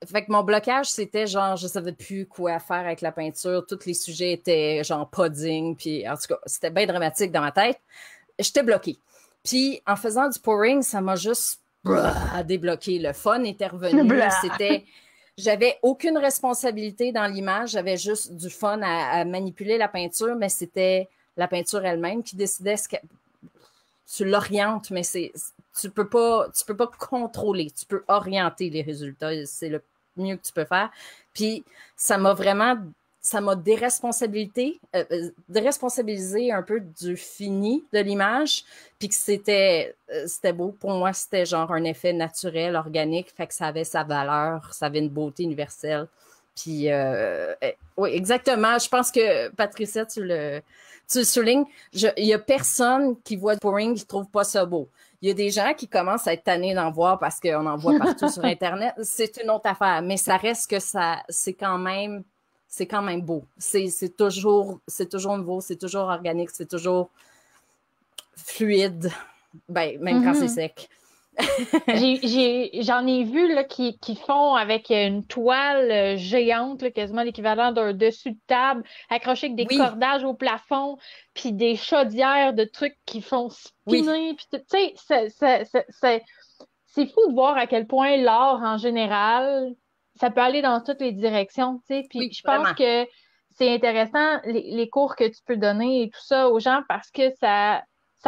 fait que mon blocage, c'était genre, je savais plus quoi faire avec la peinture. Tous les sujets étaient genre pudding. Puis en tout cas, c'était bien dramatique dans ma tête. J'étais bloquée. Puis en faisant du pouring, ça m'a juste débloqué. Le fun était revenu. J'avais aucune responsabilité dans l'image. J'avais juste du fun à manipuler la peinture, mais c'était la peinture elle-même qui décidait tu l'orientes, mais tu peux pas contrôler. Tu peux orienter les résultats. C'est le mieux que tu peux faire. Puis ça m'a déresponsabilisé un peu du fini de l'image, puis que c'était beau. Pour moi, c'était genre un effet naturel, organique, fait que ça avait sa valeur, ça avait une beauté universelle. Puis, oui, exactement. Je pense que, Patricia, tu le soulignes. Il y a personne qui voit le pouring qui trouve pas ça beau. Il y a des gens qui commencent à être tannés d'en voir parce qu'on en voit partout sur Internet. C'est une autre affaire, mais ça reste que c'est quand même beau. C'est toujours nouveau, c'est toujours organique, c'est toujours fluide, ben, même quand c'est sec. J'en ai vu là, qui font avec une toile géante, là, quasiment l'équivalent d'un dessus de table, accroché avec des cordages au plafond, puis des chaudières de trucs qui font spinner. Tu sais, c'est fou de voir à quel point l'art en général, ça peut aller dans toutes les directions, tu sais. Puis Oui, je pense vraiment. que c'est intéressant les cours que tu peux donner et tout ça aux gens parce que ça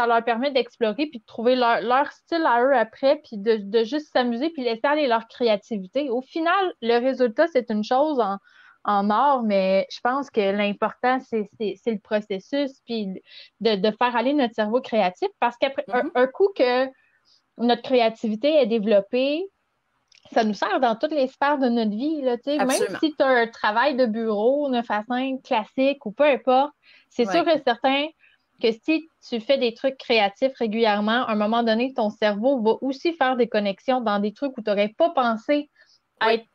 leur permet d'explorer puis de trouver leur style à eux après, puis de juste s'amuser puis laisser aller leur créativité. Au final, le résultat, c'est une chose en art, mais je pense que l'important, c'est le processus puis de faire aller notre cerveau créatif parce qu'après, Mhm. un coup que notre créativité est développée, ça nous sert dans toutes les sphères de notre vie, là, tu sais. Même Absolument. si tu as un travail de bureau 9 à 5 classique ou peu importe, c'est sûr Oui. et certain que si tu fais des trucs créatifs régulièrement, à un moment donné, ton cerveau va aussi faire des connexions dans des trucs où tu n'aurais pas pensé à Oui. être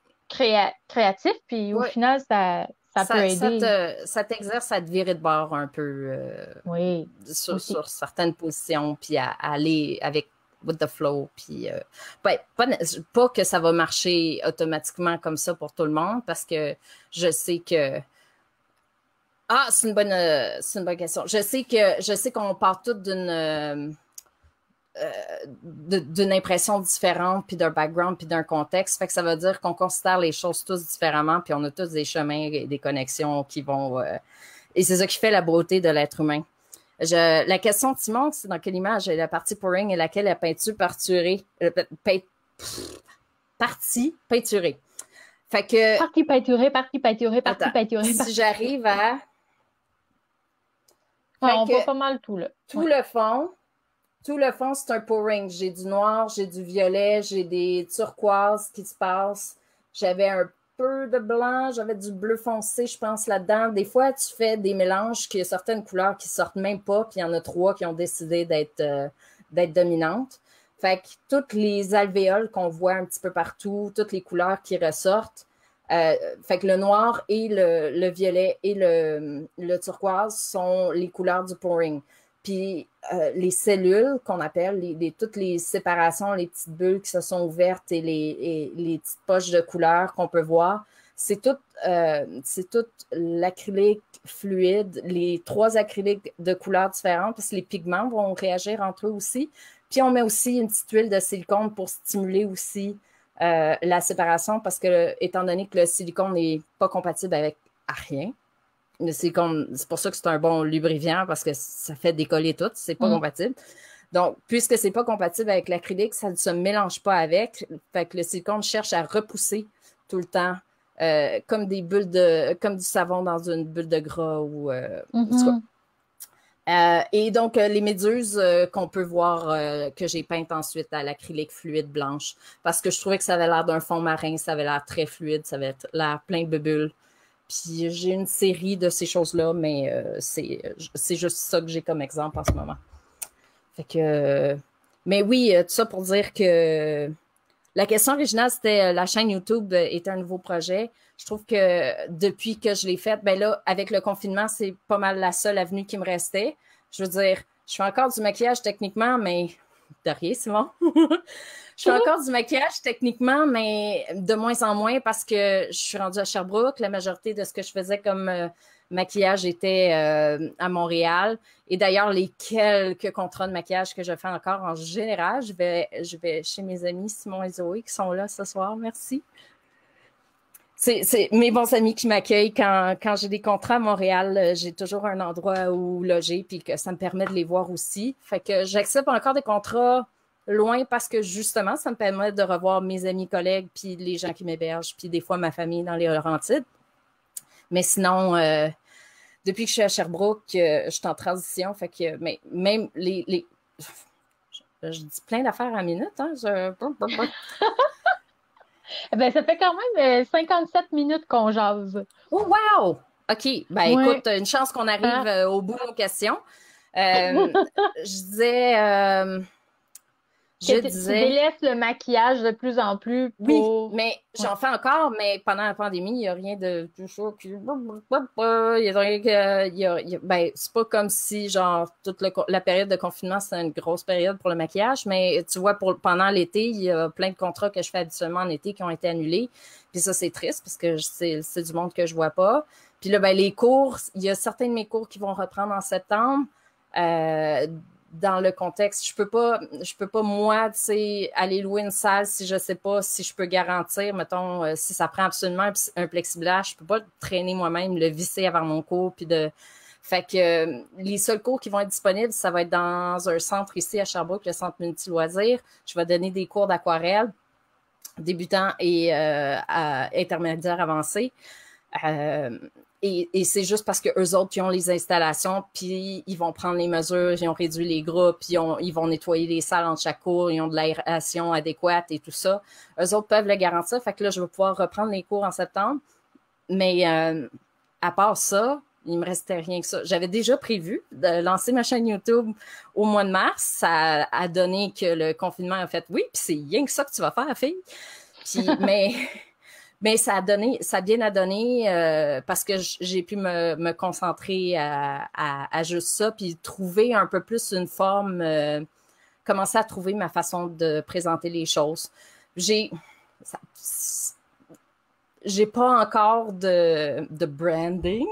créatif, puis au Oui. final, ça peut aider. Ça t'exerce à te virer de bord un peu Oui, aussi. sur certaines positions, puis à aller avec with the flow, puis ben, pas que ça va marcher automatiquement comme ça pour tout le monde, parce que je sais que c'est une bonne question. Je sais qu'on part toutes d'une impression différente, puis d'un background, puis d'un contexte. Fait que ça veut dire qu'on considère les choses tous différemment, puis on a tous des chemins et des connexions qui vont. Et c'est ça qui fait la beauté de l'être humain. La question de Simon, c'est dans quelle image est la partie pouring et laquelle la peinture peinturée. Partie peinturée. Fait que, Partie peinturée, partie peinturée, partie attends, peinturée, si partie. j'arrive à. Ouais, Fait on voit que pas mal tout, là. tout Ouais. le fond, Tout le fond, c'est un pouring. J'ai du noir, j'ai du violet, j'ai des turquoises qui se passent. J'avais un peu de blanc, j'avais du bleu foncé, je pense, là-dedans. Des fois, tu fais des mélanges qu'il y a certaines couleurs qui sortent même pas, puis il y en a trois qui ont décidé d'être dominantes. Fait que toutes les alvéoles qu'on voit un petit peu partout, toutes les couleurs qui ressortent, fait que le noir et le violet et le turquoise sont les couleurs du pouring. Puis les cellules qu'on appelle, toutes les séparations, les petites bulles qui se sont ouvertes et les petites poches de couleurs qu'on peut voir, c'est tout l'acrylique fluide, les trois acryliques de couleurs différentes, parce que les pigments vont réagir entre eux aussi. Puis on met aussi une petite huile de silicone pour stimuler aussi la séparation, parce que étant donné que le silicone n'est pas compatible avec rien, c'est pour ça que c'est un bon lubrifiant parce que ça fait décoller tout, c'est pas Mm. compatible. Donc, puisque c'est pas compatible avec l'acrylique, ça ne se mélange pas avec. Fait que le silicone cherche à repousser tout le temps, comme comme du savon dans une bulle de gras ou en tout cas. Mhm. Et donc, les méduses qu'on peut voir, que j'ai peintes ensuite à l'acrylique fluide blanche, parce que je trouvais que ça avait l'air d'un fond marin, ça avait l'air très fluide, ça avait l'air plein de bulles. Puis j'ai une série de ces choses-là, mais c'est juste ça que j'ai comme exemple en ce moment. Fait que, mais oui, tout ça pour dire que la question originale, c'était la chaîne YouTube est un nouveau projet. Je trouve que depuis que je l'ai faite, ben là, avec le confinement, c'est pas mal la seule avenue qui me restait. Je veux dire, je fais encore du maquillage techniquement, mais de rien, Simon. Je fais encore du maquillage techniquement, mais de moins en moins parce que je suis rendue à Sherbrooke. La majorité de ce que je faisais comme maquillage était à Montréal. Et d'ailleurs, les quelques contrats de maquillage que je fais encore en général, je vais chez mes amis Simon et Zoé qui sont là ce soir. Merci. C'est mes bons amis qui m'accueillent quand j'ai des contrats à Montréal. J'ai toujours un endroit où loger puis que ça me permet de les voir aussi. Fait que j'accepte encore des contrats loin parce que justement, ça me permet de revoir mes amis, collègues, puis les gens qui m'hébergent, puis des fois ma famille dans les Laurentides. Mais sinon, depuis que je suis à Sherbrooke, je suis en transition. Fait que mais même je dis plein d'affaires à minute, hein. Eh ben, ça fait quand même 57 minutes qu'on jase. Oh, wow! OK. Ben, Ouais. écoute, une chance qu'on arrive Hein? au bout de nos questions. Euh, je disais, je Que tu disais, délaisses le maquillage de plus en plus oui, pour. mais Ouais. j'en fais encore, mais pendant la pandémie, il n'y a rien de tout ça qui. Il y a rien que. Ben, c'est pas comme si, genre, toute la période de confinement, c'est une grosse période pour le maquillage, mais tu vois, pendant l'été, il y a plein de contrats que je fais habituellement en été qui ont été annulés. Puis ça, c'est triste parce que c'est du monde que je vois pas. Puis là, ben, les cours, il y a certains de mes cours qui vont reprendre en septembre. Euh, dans le contexte. Je peux pas moi, tu sais, aller louer une salle si je sais pas si je peux garantir, mettons, si ça prend absolument un plexiglas, je peux pas le traîner moi-même, le visser avant mon cours, puis de... Fait que les seuls cours qui vont être disponibles, ça va être dans un centre ici à Sherbrooke, le centre multi-loisirs. Je vais donner des cours d'aquarelle, débutants et intermédiaires avancés. Et c'est juste parce que eux autres, ils ont les installations, puis ils vont prendre les mesures, ils ont réduit les groupes, ils vont nettoyer les salles entre chaque cours, ils ont de l'aération adéquate et tout ça. Eux autres peuvent le garantir, fait que là, je vais pouvoir reprendre les cours en septembre. Mais à part ça, il me restait rien que ça. J'avais déjà prévu de lancer ma chaîne YouTube au mois de mars. Ça a donné que le confinement a fait « Oui, puis c'est rien que ça que tu vas faire, fille. » Puis, mais ça a bien donné parce que j'ai pu me concentrer à juste ça, puis trouver un peu plus une forme, commencer à trouver ma façon de présenter les choses. J'ai pas encore de branding,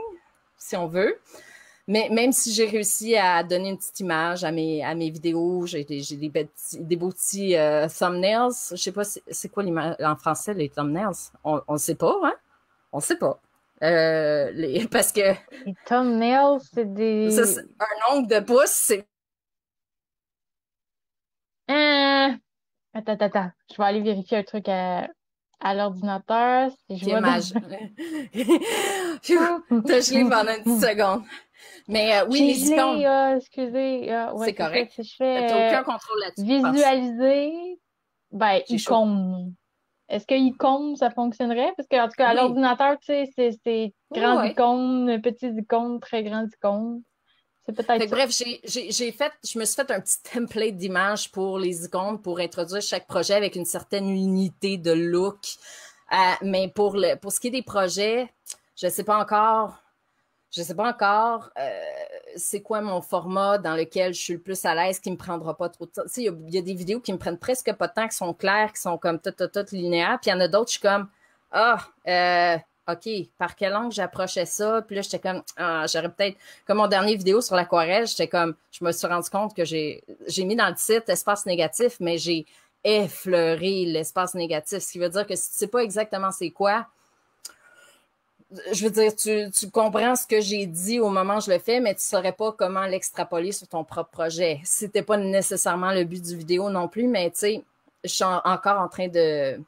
si on veut. Mais même si j'ai réussi à donner une petite image à mes vidéos, j'ai des beaux petits thumbnails. Je sais pas, c'est quoi l'image en français, les thumbnails? On ne sait pas, hein? On ne sait pas. Parce que... Les thumbnails, c'est des... un nombre de pouces, c'est... Attends. Je vais aller vérifier un truc à l'ordinateur. Si je vois image. T'as gelé pendant une petite seconde. Mais oui, les icônes. Excusez. Ouais, c'est correct. Ça, si je fais t'as aucun contrôle là-dessus. visualiser, ben, icône. Est-ce que icône, ça fonctionnerait? Parce que, en tout cas, à l'ordinateur, tu sais, c'est grandes icônes, petites icônes, très grandes icônes. C'est peut-être ça. Bref, je me suis fait un petit template d'image pour les icônes pour introduire chaque projet avec une certaine unité de look. Mais pour ce qui est des projets, je sais pas encore c'est quoi mon format dans lequel je suis le plus à l'aise, qui me prendra pas trop de temps. Tu sais, il y a des vidéos qui me prennent presque pas de temps, qui sont claires, qui sont comme tout linéaires. Puis il y en a d'autres, je suis comme, OK, par quel angle j'approchais ça? Puis là, j'étais comme, j'aurais peut-être, comme mon dernier vidéo sur l'aquarelle, j'étais comme, je me suis rendu compte que j'ai mis dans le titre espace négatif, mais j'ai effleuré l'espace négatif, ce qui veut dire que si tu sais pas exactement c'est quoi, je veux dire, tu comprends ce que j'ai dit au moment où je le fais, mais tu saurais pas comment l'extrapoler sur ton propre projet. C'était pas nécessairement le but du vidéo non plus, mais tu sais, je suis encore en train de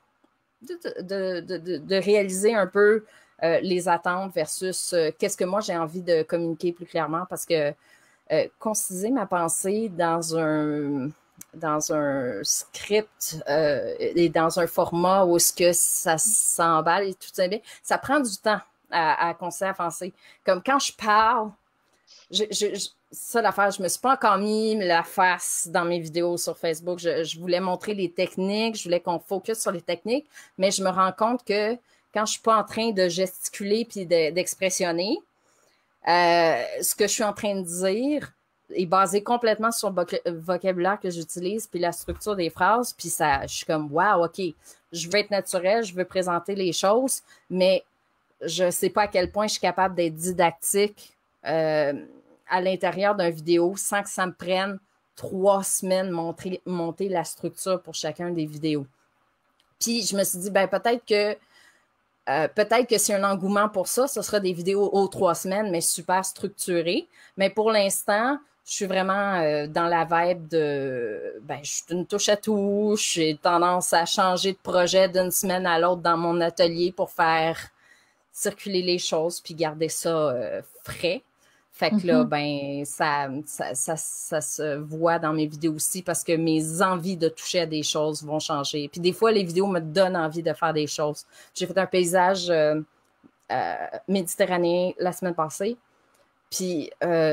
réaliser un peu les attentes versus qu'est-ce que moi j'ai envie de communiquer plus clairement, parce que conciser ma pensée dans un script et dans un format où est-ce que ça s'emballe et tout ça, ça prend du temps à conciser la pensée. Comme quand je parle, ça l'affaire, je me suis pas encore mis la face dans mes vidéos sur Facebook. Je voulais montrer les techniques, je voulais qu'on focus sur les techniques, mais je me rends compte que quand je suis pas en train de gesticuler puis d'expressionner, ce que je suis en train de dire est basé complètement sur le vocabulaire que j'utilise puis la structure des phrases, puis ça, je suis comme wow, OK, je veux être naturelle, je veux présenter les choses, mais je sais pas à quel point je suis capable d'être didactique à l'intérieur d'une vidéo sans que ça me prenne 3 semaines monter la structure pour chacun des vidéos. Puis je me suis dit, ben peut-être que c'est un engouement pour ça, ce sera des vidéos aux 3 semaines, mais super structurées. Mais pour l'instant, je suis vraiment dans la vibe de, je suis une touche à tout, j'ai tendance à changer de projet d'une semaine à l'autre dans mon atelier pour faire circuler les choses puis garder ça frais. Fait que là, ça se voit dans mes vidéos aussi parce que mes envies de toucher à des choses vont changer. Puis des fois, les vidéos me donnent envie de faire des choses. J'ai fait un paysage méditerranéen la semaine passée. Puis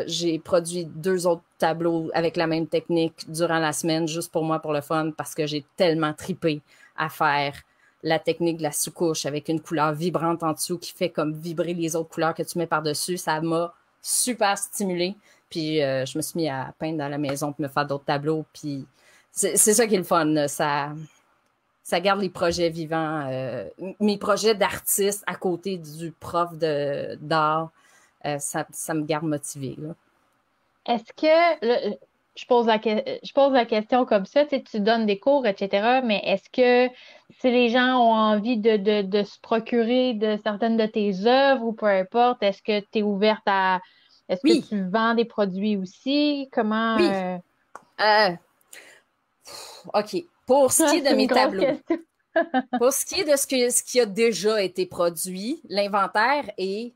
j'ai produit 2 autres tableaux avec la même technique durant la semaine, juste pour moi, pour le fun, parce que j'ai tellement tripé à faire la technique de la sous-couche avec une couleur vibrante en dessous qui fait comme vibrer les autres couleurs que tu mets par-dessus. Ça m'a super stimulée. Puis je me suis mis à peindre dans la maison pour me faire d'autres tableaux. Puis c'est ça qui est le fun. Là. Ça garde les projets vivants. Mes projets d'artiste à côté du prof d'art, ça me garde motivée. Là. Est-ce que je pose la question comme ça, tu sais, tu donnes des cours, etc., mais est-ce que si les gens ont envie de se procurer de certaines de tes œuvres ou peu importe, est-ce que tu es ouverte à... Est-ce que Oui, tu vends des produits aussi? Comment... oui. Euh, OK. Pour ce qui est de C'est une mes grosse tableaux, question. pour ce qui est de ce qui a déjà été produit, l'inventaire est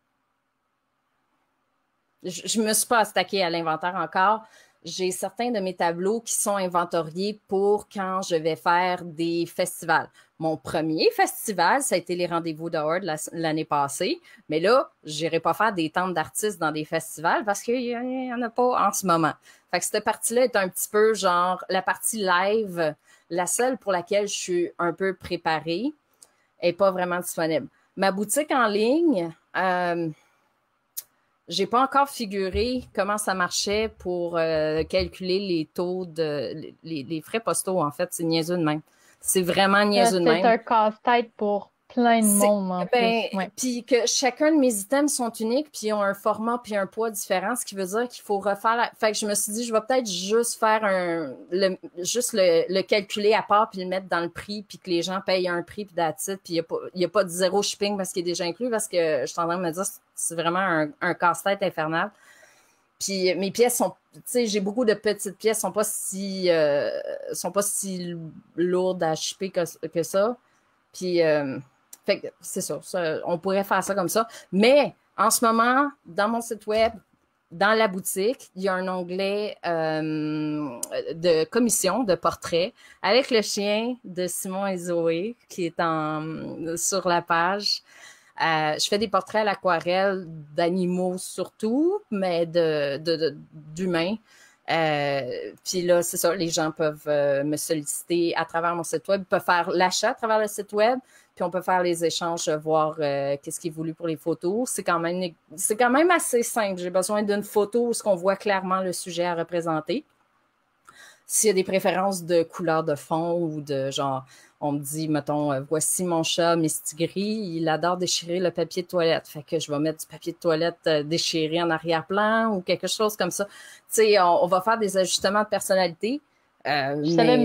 je me suis pas attaquée à l'inventaire encore. J'ai certains de mes tableaux qui sont inventoriés pour quand je vais faire des festivals. Mon premier festival, ça a été les rendez-vous de Horde l'année passée. Mais là, je n'irai pas faire des tentes d'artistes dans des festivals parce qu'il n'y en a pas en ce moment. Fait que cette partie-là est un petit peu genre la partie live, la seule pour laquelle je suis un peu préparée, est pas vraiment disponible. Ma boutique en ligne, j'ai pas encore figuré comment ça marchait pour calculer les taux les frais postaux, en fait. C'est niaiseux de même. C'est vraiment niaiseux de C'est même. un casse-tête pour plein de C'est, monde en ben, plus. Ouais. puis que chacun de mes items sont uniques, puis ils ont un format puis un poids différent, ce qui veut dire qu'il faut refaire Fait que je me suis dit, je vais peut-être juste faire juste le calculer à part puis le mettre dans le prix, puis que les gens payent un prix puis that's it, puis il y a pas de zéro shipping parce qu'il est déjà inclus, parce que je suis en train de me dire, c'est vraiment un casse-tête infernal. Puis mes pièces sont, tu sais, j'ai beaucoup de petites pièces, sont pas si lourdes à shipper que ça. Puis, fait que c'est ça, on pourrait faire ça comme ça. Mais en ce moment, dans mon site web, dans la boutique, il y a un onglet de commission, de portrait, avec le chien de Simon et Zoé qui est sur la page. Je fais des portraits à l'aquarelle d'animaux surtout, mais d'humains. Puis là, c'est ça, les gens peuvent me solliciter à travers mon site web, ils peuvent faire l'achat à travers le site web, puis on peut faire les échanges, voir qu'est-ce qui est voulu pour les photos. C'est quand même assez simple. J'ai besoin d'une photo où on voit clairement le sujet à représenter. S'il y a des préférences de couleur de fond ou de genre, on me dit, mettons, voici mon chat Mistigris, il adore déchirer le papier de toilette. Fait que je vais mettre du papier de toilette déchiré en arrière-plan ou quelque chose comme ça. Tu sais, on va faire des ajustements de personnalité. Je savais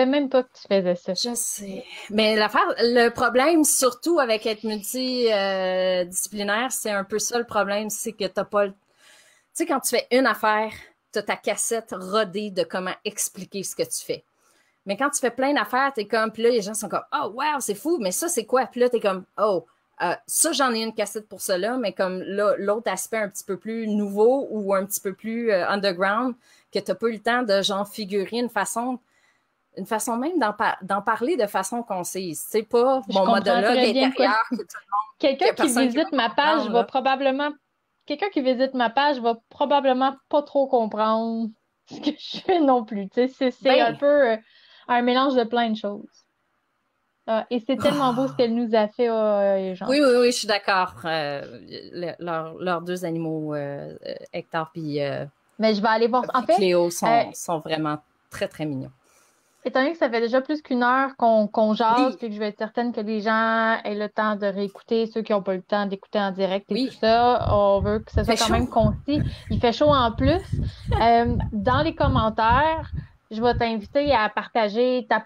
même pas que tu faisais ça. Je sais. Mais le problème, surtout avec être multidisciplinaire, c'est un peu ça le problème, c'est que t'as pas le... Tu sais, quand tu fais une affaire, tu as ta cassette rodée de comment expliquer ce que tu fais. Mais quand tu fais plein d'affaires, t'es comme, puis là, les gens sont comme, oh, wow, c'est fou, mais ça, c'est quoi? Puis là, t'es comme, oh, ça, j'en ai une cassette pour cela, mais comme là, l'autre aspect un petit peu plus nouveau ou un petit peu plus underground, que t'as pas eu le temps de, genre, figurer une façon même d'en parler de façon concise. C'est pas Je mon comprends monologue très bien de quoi. intérieur que tout le monde, Quelqu'un que qui personne qui va visite ma page comprendre, va là. probablement quelqu'un qui visite ma page va probablement pas trop comprendre ce que je fais non plus. Tu sais, c'est un Ben, peu un mélange de plein de choses. Et c'est tellement beau ce qu'elle nous a fait, les gens. oui, oui, oui, je suis d'accord. Leurs deux animaux, Hector Mais je vais aller voir. En puis fait, Cléo, euh, sont vraiment très, très mignons. étant donné que ça fait déjà plus qu'une heure qu'on jase, Oui, puis que je vais être certaine que les gens aient le temps de réécouter, ceux qui n'ont pas eu le temps d'écouter en direct et tout oui. ça, on veut que ce Il soit fait quand chaud. même concis. Il fait chaud en plus. Dans les commentaires, je vais t'inviter à partager ta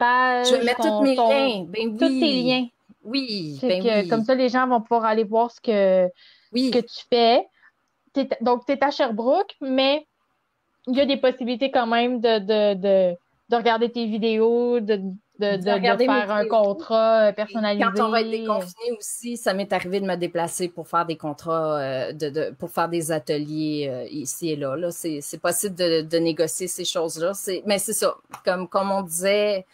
Je vais page, mettre tous mes liens. Ben tous tes oui. liens. Oui, C'est ben que comme oui. ça, les gens vont pouvoir aller voir ce que Oui. tu fais. Donc, tu es à Sherbrooke, mais il y a des possibilités quand même de regarder tes vidéos, De de regarder mes faire un vidéos. contrat Et quand on va être personnalisé. déconfiné aussi, ça m'est arrivé de me déplacer pour faire des contrats, pour faire des ateliers ici et là. Là, c'est possible de négocier ces choses-là. Mais c'est ça. Comme on disait,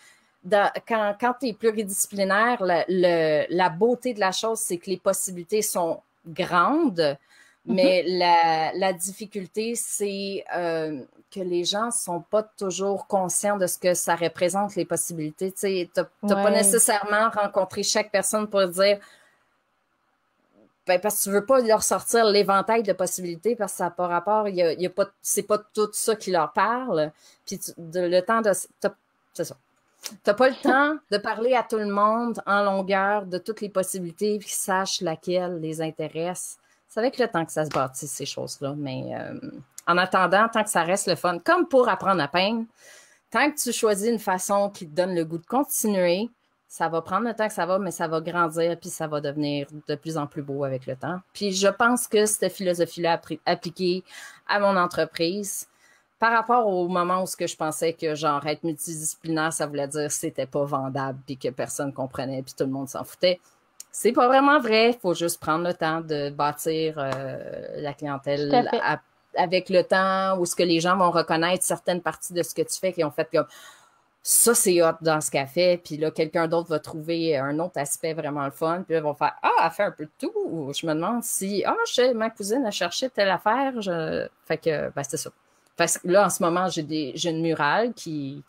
quand tu es pluridisciplinaire, la beauté de la chose, c'est que les possibilités sont grandes, Mhm. mais la difficulté, c'est que les gens sont pas toujours conscients de ce que ça représente, les possibilités. Tu n'as pas Ouais, nécessairement rencontré chaque personne pour dire, ben, parce que tu veux pas leur sortir l'éventail de possibilités parce que ça n'a pas rapport, il y a pas, c'est pas tout ça qui leur parle. Puis le temps c'est ça. T'as pas le temps de parler à tout le monde en longueur de toutes les possibilités, puis qu'ils sachent laquelle les intéresse. c'est avec le temps que ça se bâtit, ces choses-là. Mais en attendant, tant que ça reste le fun, comme pour apprendre à peindre, tant que tu choisis une façon qui te donne le goût de continuer, ça va prendre le temps que ça va, mais ça va grandir, puis ça va devenir de plus en plus beau avec le temps. Puis je pense que cette philosophie-là appliquée à mon entreprise, par rapport au moment où ce que je pensais que genre être multidisciplinaire, ça voulait dire que c'était pas vendable, puis que personne comprenait, puis tout le monde s'en foutait. C'est pas vraiment vrai. Il faut juste prendre le temps de bâtir la clientèle avec le temps, où ce que les gens vont reconnaître certaines parties de ce que tu fais qui ont fait comme ça, c'est hot dans ce qu'elle fait. Puis là, quelqu'un d'autre va trouver un autre aspect vraiment le fun. Puis là, ils vont faire elle fait un peu de tout. Ou je me demande si ma cousine a cherché telle affaire. Fait que, ben, c'est ça. Parce que là, en ce moment, j'ai une murale qui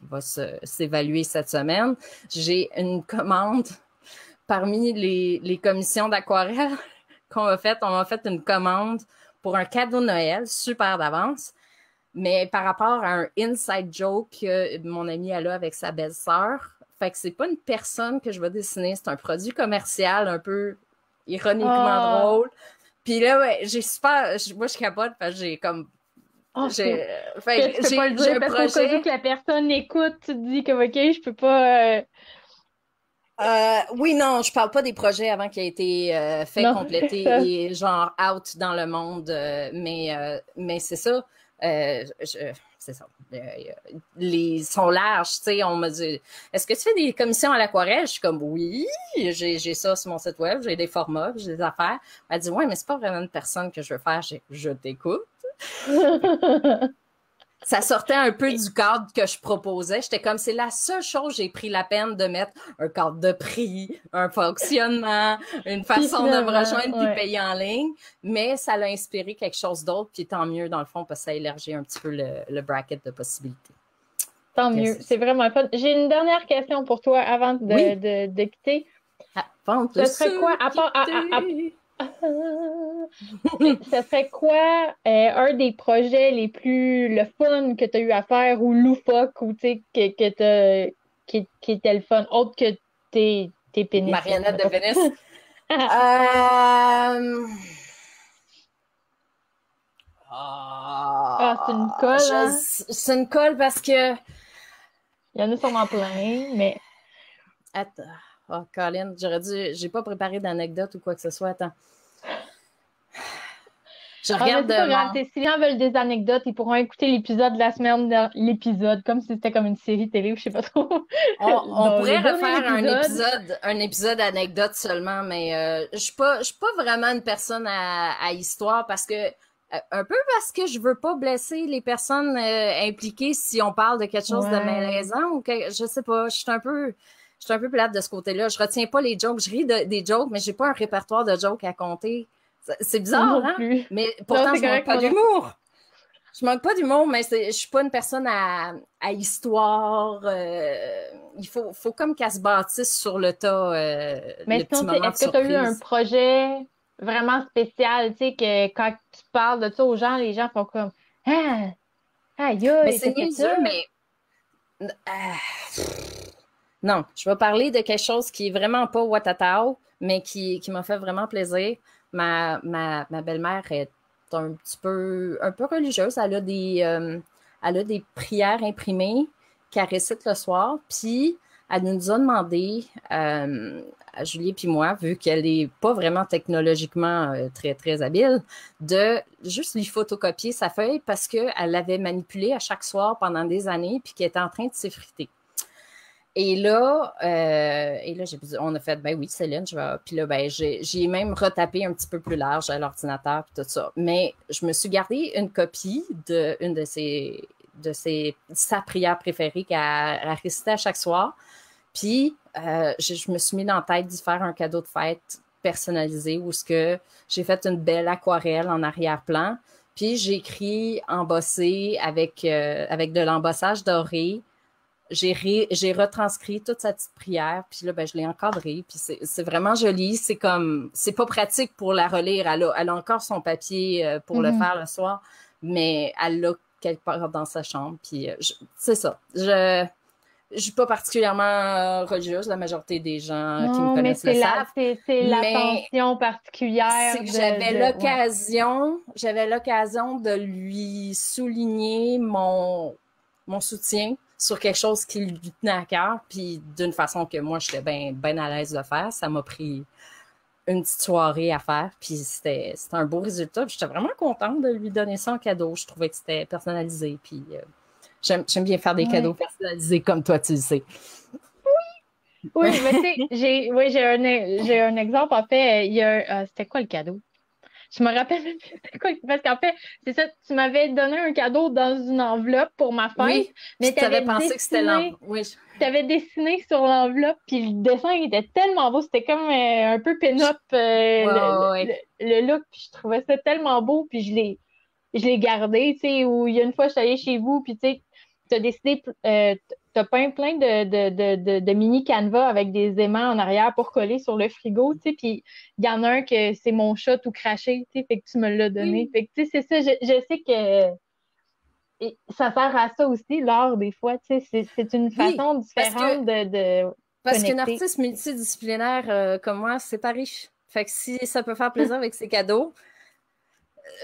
va s'évaluer cette semaine. J'ai une commande parmi les commissions d'aquarelle qu'on a fait. On a fait une commande pour un cadeau de Noël, super d'avance. Mais par rapport à un inside joke que mon amie elle a avec sa belle-sœur, fait que c'est pas une personne que je vais dessiner, c'est un produit commercial un peu ironiquement drôle. Puis là, ouais, moi je capote parce que j'ai comme j'ai un projet que la personne écoute, tu te dis que ok, je peux pas oui, non, je parle pas des projets avant qu'il ait été fait, complété et genre out dans le monde, mais c'est ça. C'est ça. Ils sont larges, tu sais. On m'a dit, est-ce que tu fais des commissions à l'aquarelle? Je suis comme, oui, j'ai ça sur mon site web, j'ai des formats, j'ai des affaires. Elle dit, ouais, mais c'est pas vraiment une personne que je veux faire. Je t'écoute. Ça sortait un peu du cadre que je proposais. J'étais comme, c'est la seule chose j'ai pris la peine de mettre un cadre de prix, un fonctionnement, une façon de me rejoindre puis payer en ligne. Mais ça l'a inspiré quelque chose d'autre, puis tant mieux dans le fond parce que ça élargit un petit peu le bracket de possibilités. Tant mieux, c'est vraiment fun. J'ai une dernière question pour toi avant de quitter. Ce serait quoi, à part... Ce serait quoi un des projets les plus le fun que tu as eu à faire ou loufoque ou tu sais qui était le fun autre que tes pénis? Marionnette de Vénus. C'est une colle. C'est une colle parce que il y en a sûrement plein, mais attends. Oh, Colin, j'ai pas préparé d'anecdote ou quoi que ce soit. Attends. Je regarde si les gens veulent des anecdotes, ils pourront écouter l'épisode de la semaine, l'épisode, comme si c'était comme une série télé ou je sais pas trop. On pourrait refaire un épisode anecdote seulement, mais je suis pas vraiment une personne à histoire parce que un peu parce que je veux pas blesser les personnes impliquées si on parle de quelque chose de malaisant ou que je sais pas, je suis un peu plate de ce côté-là. Je retiens pas les jokes, je ris des jokes, mais j'ai pas un répertoire de jokes à compter. C'est bizarre, hein? Mais pourtant, je manque pas d'humour. Je manque pas d'humour, mais je suis pas une personne à histoire. Il faut comme qu'elle se bâtisse sur le tas. Mais sinon, est-ce que tu as eu un projet vraiment spécial, tu sais, que quand tu parles de ça aux gens, les gens font comme « Ah! Aïe, aïe, c'est niaiseux, mais... Non, je vais parler de quelque chose qui est vraiment pas watatao, mais qui m'a fait vraiment plaisir. Ma belle-mère est un peu religieuse. Elle a des prières imprimées qu'elle récite le soir. Puis, elle nous a demandé, à Julie et moi, vu qu'elle n'est pas vraiment technologiquement très, très habile, de juste lui photocopier sa feuille parce qu'elle l'avait manipulée à chaque soir pendant des années puis qu'elle était en train de s'effriter. Et là, on a fait, ben oui, Céline, puis là, ben, j'ai même retapé un petit peu plus large à l'ordinateur puis tout ça. Mais je me suis gardé une copie de une de sa prière préférée qu'elle récitait à chaque soir. Puis, je me suis mis dans la tête d'y faire un cadeau de fête personnalisé où ce que j'ai fait une belle aquarelle en arrière-plan. Puis, j'ai écrit embossé avec de l'embossage doré. J'ai retranscrit toute sa petite prière, puis là, ben, je l'ai encadrée, puis c'est vraiment joli. C'est pas pratique pour la relire. Elle a encore son papier pour le faire le soir, mais elle l'a quelque part dans sa chambre, puis c'est ça. Je suis pas particulièrement religieuse, la majorité des gens qui me Non, mais connaissent le savent, c'est mais l'attention particulière c'est que ouais. j'avais l'occasion de lui souligner mon soutien sur quelque chose qui lui tenait à cœur, puis d'une façon que moi, j'étais bien à l'aise de faire. Ça m'a pris une petite soirée à faire, puis c'était un beau résultat. J'étais vraiment contente de lui donner ça en cadeau. Je trouvais que c'était personnalisé, puis j'aime bien faire des cadeaux Ouais. personnalisés comme toi, tu le sais. Oui, mais tu sais, j'ai un exemple. En fait, il y a c'était quoi le cadeau? Je me rappelle même plus c'était quoi. Parce qu'en fait, c'est ça, tu m'avais donné un cadeau dans une enveloppe pour ma fête, Oui, puis mais tu avais pensé que c'était l'enfant. Oui, t'avais dessiné sur l'enveloppe, puis le dessin il était tellement beau, c'était comme un peu pin-up ouais, ouais, ouais. le look, puis je trouvais ça tellement beau, puis je l'ai gardé, tu sais, où il y a une fois, je suis allée chez vous, puis tu sais, t'as décidé, t'as peint plein de mini canevas avec des aimants en arrière pour coller sur le frigo, tu sais, puis il y en a un que c'est mon chat tout craché, tu sais, fait que tu me l'as donné. Oui, Fait que, tu sais, c'est ça, je sais que ça sert à ça aussi, l'art, des fois, tu sais, c'est une oui, façon parce que différente de parce qu'une connecter. artiste multidisciplinaire comme moi, c'est pas riche. Fait que si ça peut faire plaisir avec ses cadeaux,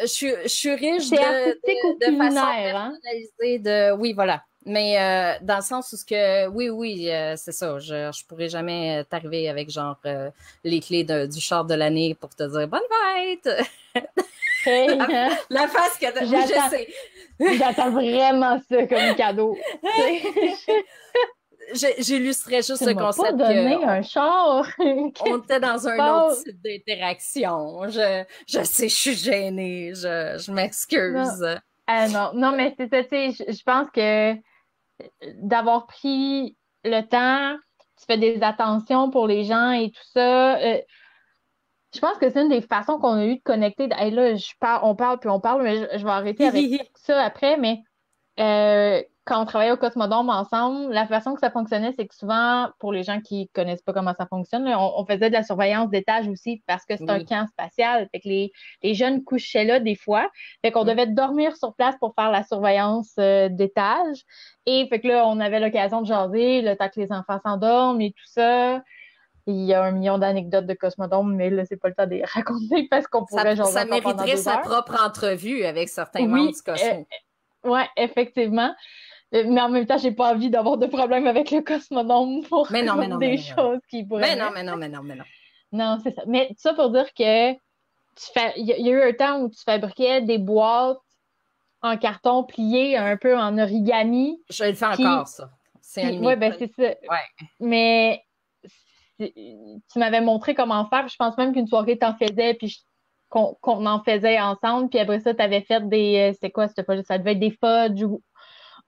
je suis riche C'est artistique ou de façon culinaire, hein? personnalisée de oui, voilà. Mais dans le sens où ce que oui, c'est ça. Je pourrais jamais t'arriver avec genre les clés du char de l'année pour te dire bonne fête. Hey, la, hein? la face que oui, je J'attends, sais. j'attends vraiment ça comme cadeau. Tu sais, J'illustrais juste tu le m'as pas concept que donné un char. on Qu'est-ce était qui se dans un autre passe? type d'interaction. Je sais, je suis gênée. Je Non, m'excuse. non, non, mais c'est ça, tu sais, je pense que d'avoir pris le temps, tu fais des attentions pour les gens et tout ça. Je pense que c'est une des façons qu'on a eu de connecter. Hey, là, on parle puis on parle, mais je vais arrêter avec ça après, mais quand on travaillait au Cosmodome ensemble, la façon que ça fonctionnait, c'est que souvent, pour les gens qui connaissent pas comment ça fonctionne, là, on faisait de la surveillance d'étage aussi parce que c'est un Oui. camp spatial. Fait que les jeunes couchaient là des fois. Fait qu'on devait dormir sur place pour faire la surveillance d'étage. Et fait que là, on avait l'occasion de jaser, le temps que les enfants s'endorment et tout ça. Il y a un million d'anecdotes de Cosmodome, mais là, c'est pas le temps de les raconter parce qu'on pourrait jaser Ça encore pendant mériterait deux sa heures. propre entrevue avec certains membres Oui, du Cosmo. ouais, effectivement. Mais en même temps, j'ai pas envie d'avoir de problème avec le cosmonome pour Mais non, mais non, mais des non, mais non. choses qui pourraient Mais non, mettre. mais non, mais non, mais non. Non, c'est ça. Mais tout ça pour dire que il y a eu un temps où tu fabriquais des boîtes en carton plié un peu en origami. Je le fais encore, Puis, ça. C'est un de mes ouais, ben premiers. c'est ça. Ouais. Mais c'est- tu m'avais montré comment faire. Je pense même qu'une soirée t'en faisais, puis qu'on en faisait ensemble. Puis après ça, t'avais fait c'était quoi? C'était pas, ça devait être des fudge ou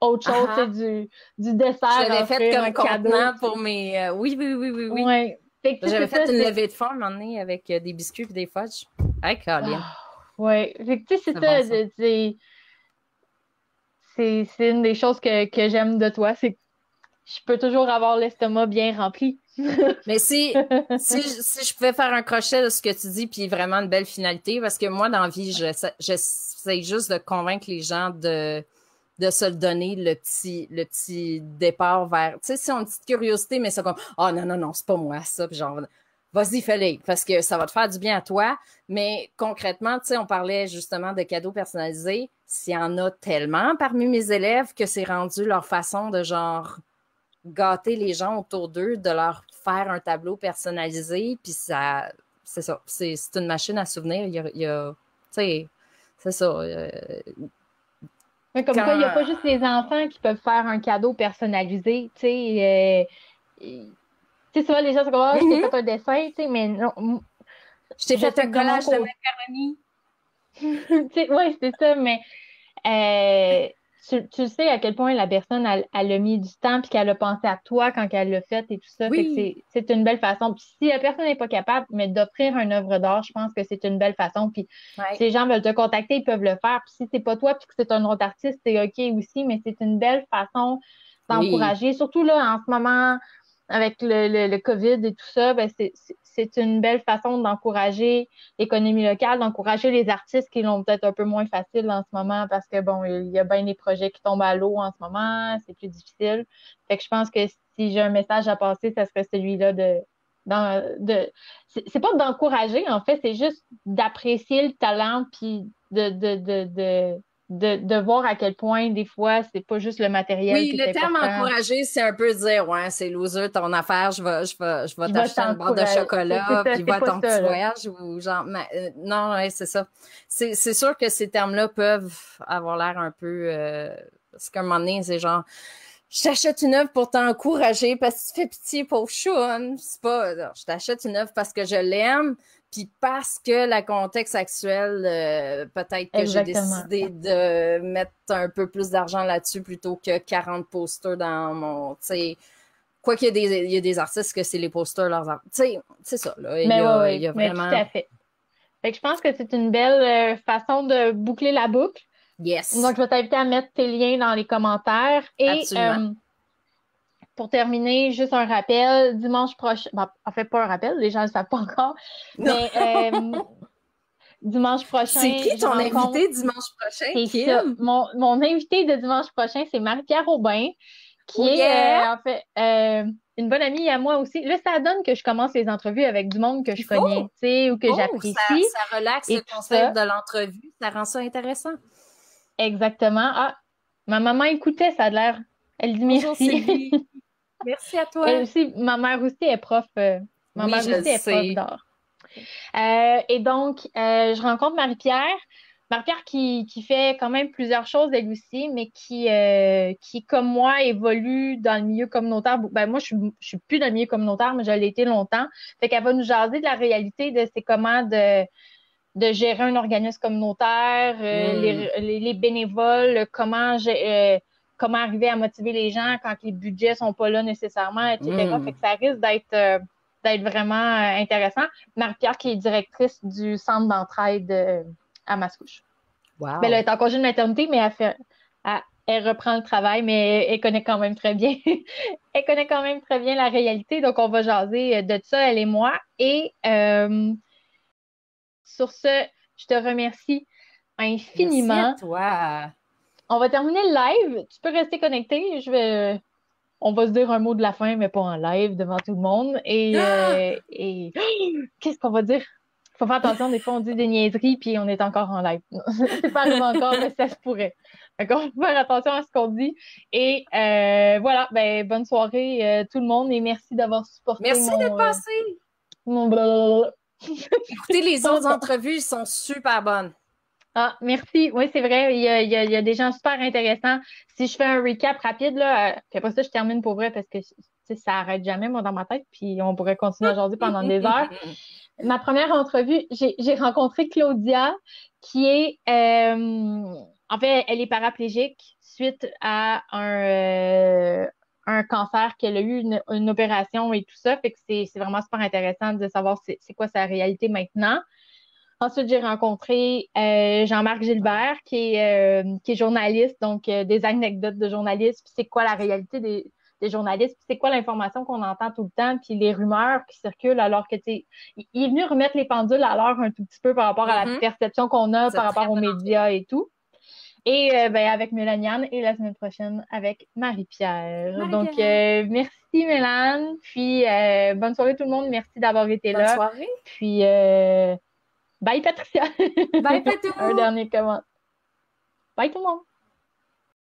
autre chose, Ah, c'est ah. du Je dessert à l'avais fait offrir comme en cadeau. contenant pour mes. Oui, oui, oui, oui, oui. Ouais. Fait que, tu sais, J'avais c'est fait ça, une c'est. levée de fonds un moment donné avec des biscuits et des fudges. Hey, Colin. Ah, ouais. Fait que, tu sais, c'est C'est bon, ça. ça. C'est une des choses que j'aime de toi. C'est que je peux toujours avoir l'estomac bien rempli. Mais si je pouvais faire un crochet de ce que tu dis, puis vraiment une belle finalité, parce que moi, dans la vie, j'essaie juste de convaincre les gens de se le donner, le petit départ vers, tu sais, c'est une petite curiosité, mais c'est comme, oh non, non, non, c'est pas moi, ça, puis genre, vas-y, fais-le, parce que ça va te faire du bien à toi. Mais concrètement, tu sais, on parlait justement de cadeaux personnalisés. S'il y en a tellement parmi mes élèves que c'est rendu leur façon de genre gâter les gens autour d'eux, de leur faire un tableau personnalisé, puis ça, c'est ça, c'est une machine à souvenirs. Tu sais, c'est ça. Mais comme quoi, il n'y a pas Quand juste les enfants qui peuvent faire un cadeau personnalisé. Tu sais, souvent, les gens sont comme, ah, je t'ai Mhm. fait un dessin, tu sais, mais non. Je t'ai Je fait sais un que de mon collage de côté, macaroni. oui, c'est ça, mais euh, tu sais à quel point la personne, elle a mis du temps puis qu'elle a pensé à toi quand elle l'a fait et tout ça. Fait que Oui, c'est une belle façon. Puis si la personne n'est pas capable, mais d'offrir une œuvre d'art, je pense que c'est une belle façon. Puis si ouais, les gens veulent te contacter, ils peuvent le faire. Puis si c'est pas toi puis que c'est un autre artiste, c'est OK aussi, mais c'est une belle façon oui, d'encourager. Surtout là, en ce moment. avec le COVID et tout ça, ben c'est une belle façon d'encourager l'économie locale, d'encourager les artistes qui l'ont peut-être un peu moins facile en ce moment parce que, bon, il y a bien des projets qui tombent à l'eau en ce moment, c'est plus difficile. Fait que je pense que si j'ai un message à passer, ça serait celui-là c'est pas d'encourager, en fait, c'est juste d'apprécier le talent puis de voir à quel point, des fois, c'est pas juste le matériel Oui, qui est le terme important. encourager, c'est un peu dire, ouais, c'est loser ton affaire, je vais Je vais t'acheter une barre de t'encourager. C'est chocolat, ça, puis c'est va à pas ton petit ça, là. voyage, ou genre, non, ouais, c'est ça. C'est sûr que ces termes-là peuvent avoir l'air un peu, parce qu'à un moment donné, c'est genre, je t'achète une œuvre pour t'encourager parce que tu fais pitié, pauvre choune. C'est pas, non, je t'achète une œuvre parce que je l'aime, puis parce que le contexte actuel, peut-être que j'ai Exactement. décidé de mettre un peu plus d'argent là-dessus plutôt que 40 posters dans mon, tu sais, quoi qu'il y a des artistes que c'est les posters, tu sais, c'est ça, là. Mais oui, Il oui, y a mais tout vraiment, à fait. Fait que je pense que c'est une belle façon de boucler la boucle. yes, Donc, je vais t'inviter à mettre tes liens dans les commentaires. Et absolument. pour terminer, juste un rappel, dimanche prochain, bon, en fait, pas un rappel, les gens ne le savent pas encore, Non. mais dimanche C'est prochain, qui je ton rencontre, invité dimanche prochain, c'est ça, Kim? mon invité de dimanche prochain, c'est Marie-Pierre Aubin, qui Oh est yeah! en fait une bonne amie à moi aussi. Là, ça donne que je commence les entrevues avec du monde que je Il connais, faut. tu sais, ou que Oh, j'apprécie ça relaxe et le tout concept ça. de l'entrevue, ça rend ça intéressant. Exactement. Ah, ma maman écoutait, ça a l'air. Elle dit Bonjour merci. Sylvie, merci à Elle toi. aussi, ma Oui, mère je le aussi est prof sais. d'art. Et donc, je rencontre Marie-Pierre. Marie-Pierre qui fait quand même plusieurs choses elle aussi, mais qui, comme moi, évolue dans le milieu communautaire. Ben, moi, je suis plus dans le milieu communautaire, mais je l'ai été longtemps. Fait qu'elle va nous jaser de la réalité de c'est comment de gérer un organisme communautaire, Hmm. les bénévoles, comment arriver à motiver les gens quand les budgets sont pas là nécessairement, etc. Fait Hmm. que ça risque d'être vraiment intéressant. Marie-Pierre, qui est directrice du centre d'entraide à Mascouche. Ben, là, elle Wow. est en congé de maternité, mais elle reprend le travail, mais elle connaît quand même très bien. Elle connaît quand même très bien la réalité. Donc, on va jaser de ça, elle et moi. Et sur ce, je te remercie Merci à infiniment. toi. On va terminer le live. Tu peux rester connecté. On va se dire un mot de la fin, mais pas en live devant tout le monde. Et qu'est-ce qu'on va dire? Faut faire attention, des fois on dit des niaiseries puis on est encore en live. C'est pas arrivé encore, mais ça se pourrait. Donc, on va faire attention à ce qu'on dit. Et voilà, ben bonne soirée tout le monde et merci d'avoir supporté Merci d'être passé. mon blablabla. Écoutez, les autres entrevues, ils sont super bonnes. Ah, merci. Oui, c'est vrai. Il y a des gens super intéressants. Si je fais un recap rapide, là, puis après ça, je termine pour vrai parce que tu sais, ça arrête jamais, moi, dans ma tête, puis on pourrait continuer aujourd'hui pendant des heures. Ma première entrevue, j'ai rencontré Claudia, qui est, en fait, elle est paraplégique suite à un cancer qu'elle a eu, une opération et tout ça. Fait que c'est vraiment super intéressant de savoir c'est quoi sa réalité maintenant. Ensuite, j'ai rencontré Jean-Marc Gilbert, qui est journaliste, donc des anecdotes de journalistes, puis c'est quoi la réalité des journalistes, puis c'est quoi l'information qu'on entend tout le temps, puis les rumeurs qui circulent, alors que, tu sais, il est venu remettre les pendules à l'heure un tout petit peu par rapport à la Mhm. perception qu'on a C'est par très rapport aux bonne médias et tout. Et ben, avec Mélaniane, et la semaine prochaine avec Marie-Pierre. Donc, Marie-Pierre. merci Mélane, puis bonne soirée tout le monde, merci d'avoir été Bonne là. soirée. Puis, bye Patricia. Bye, Un Patou. dernier comment. Bye tout le monde.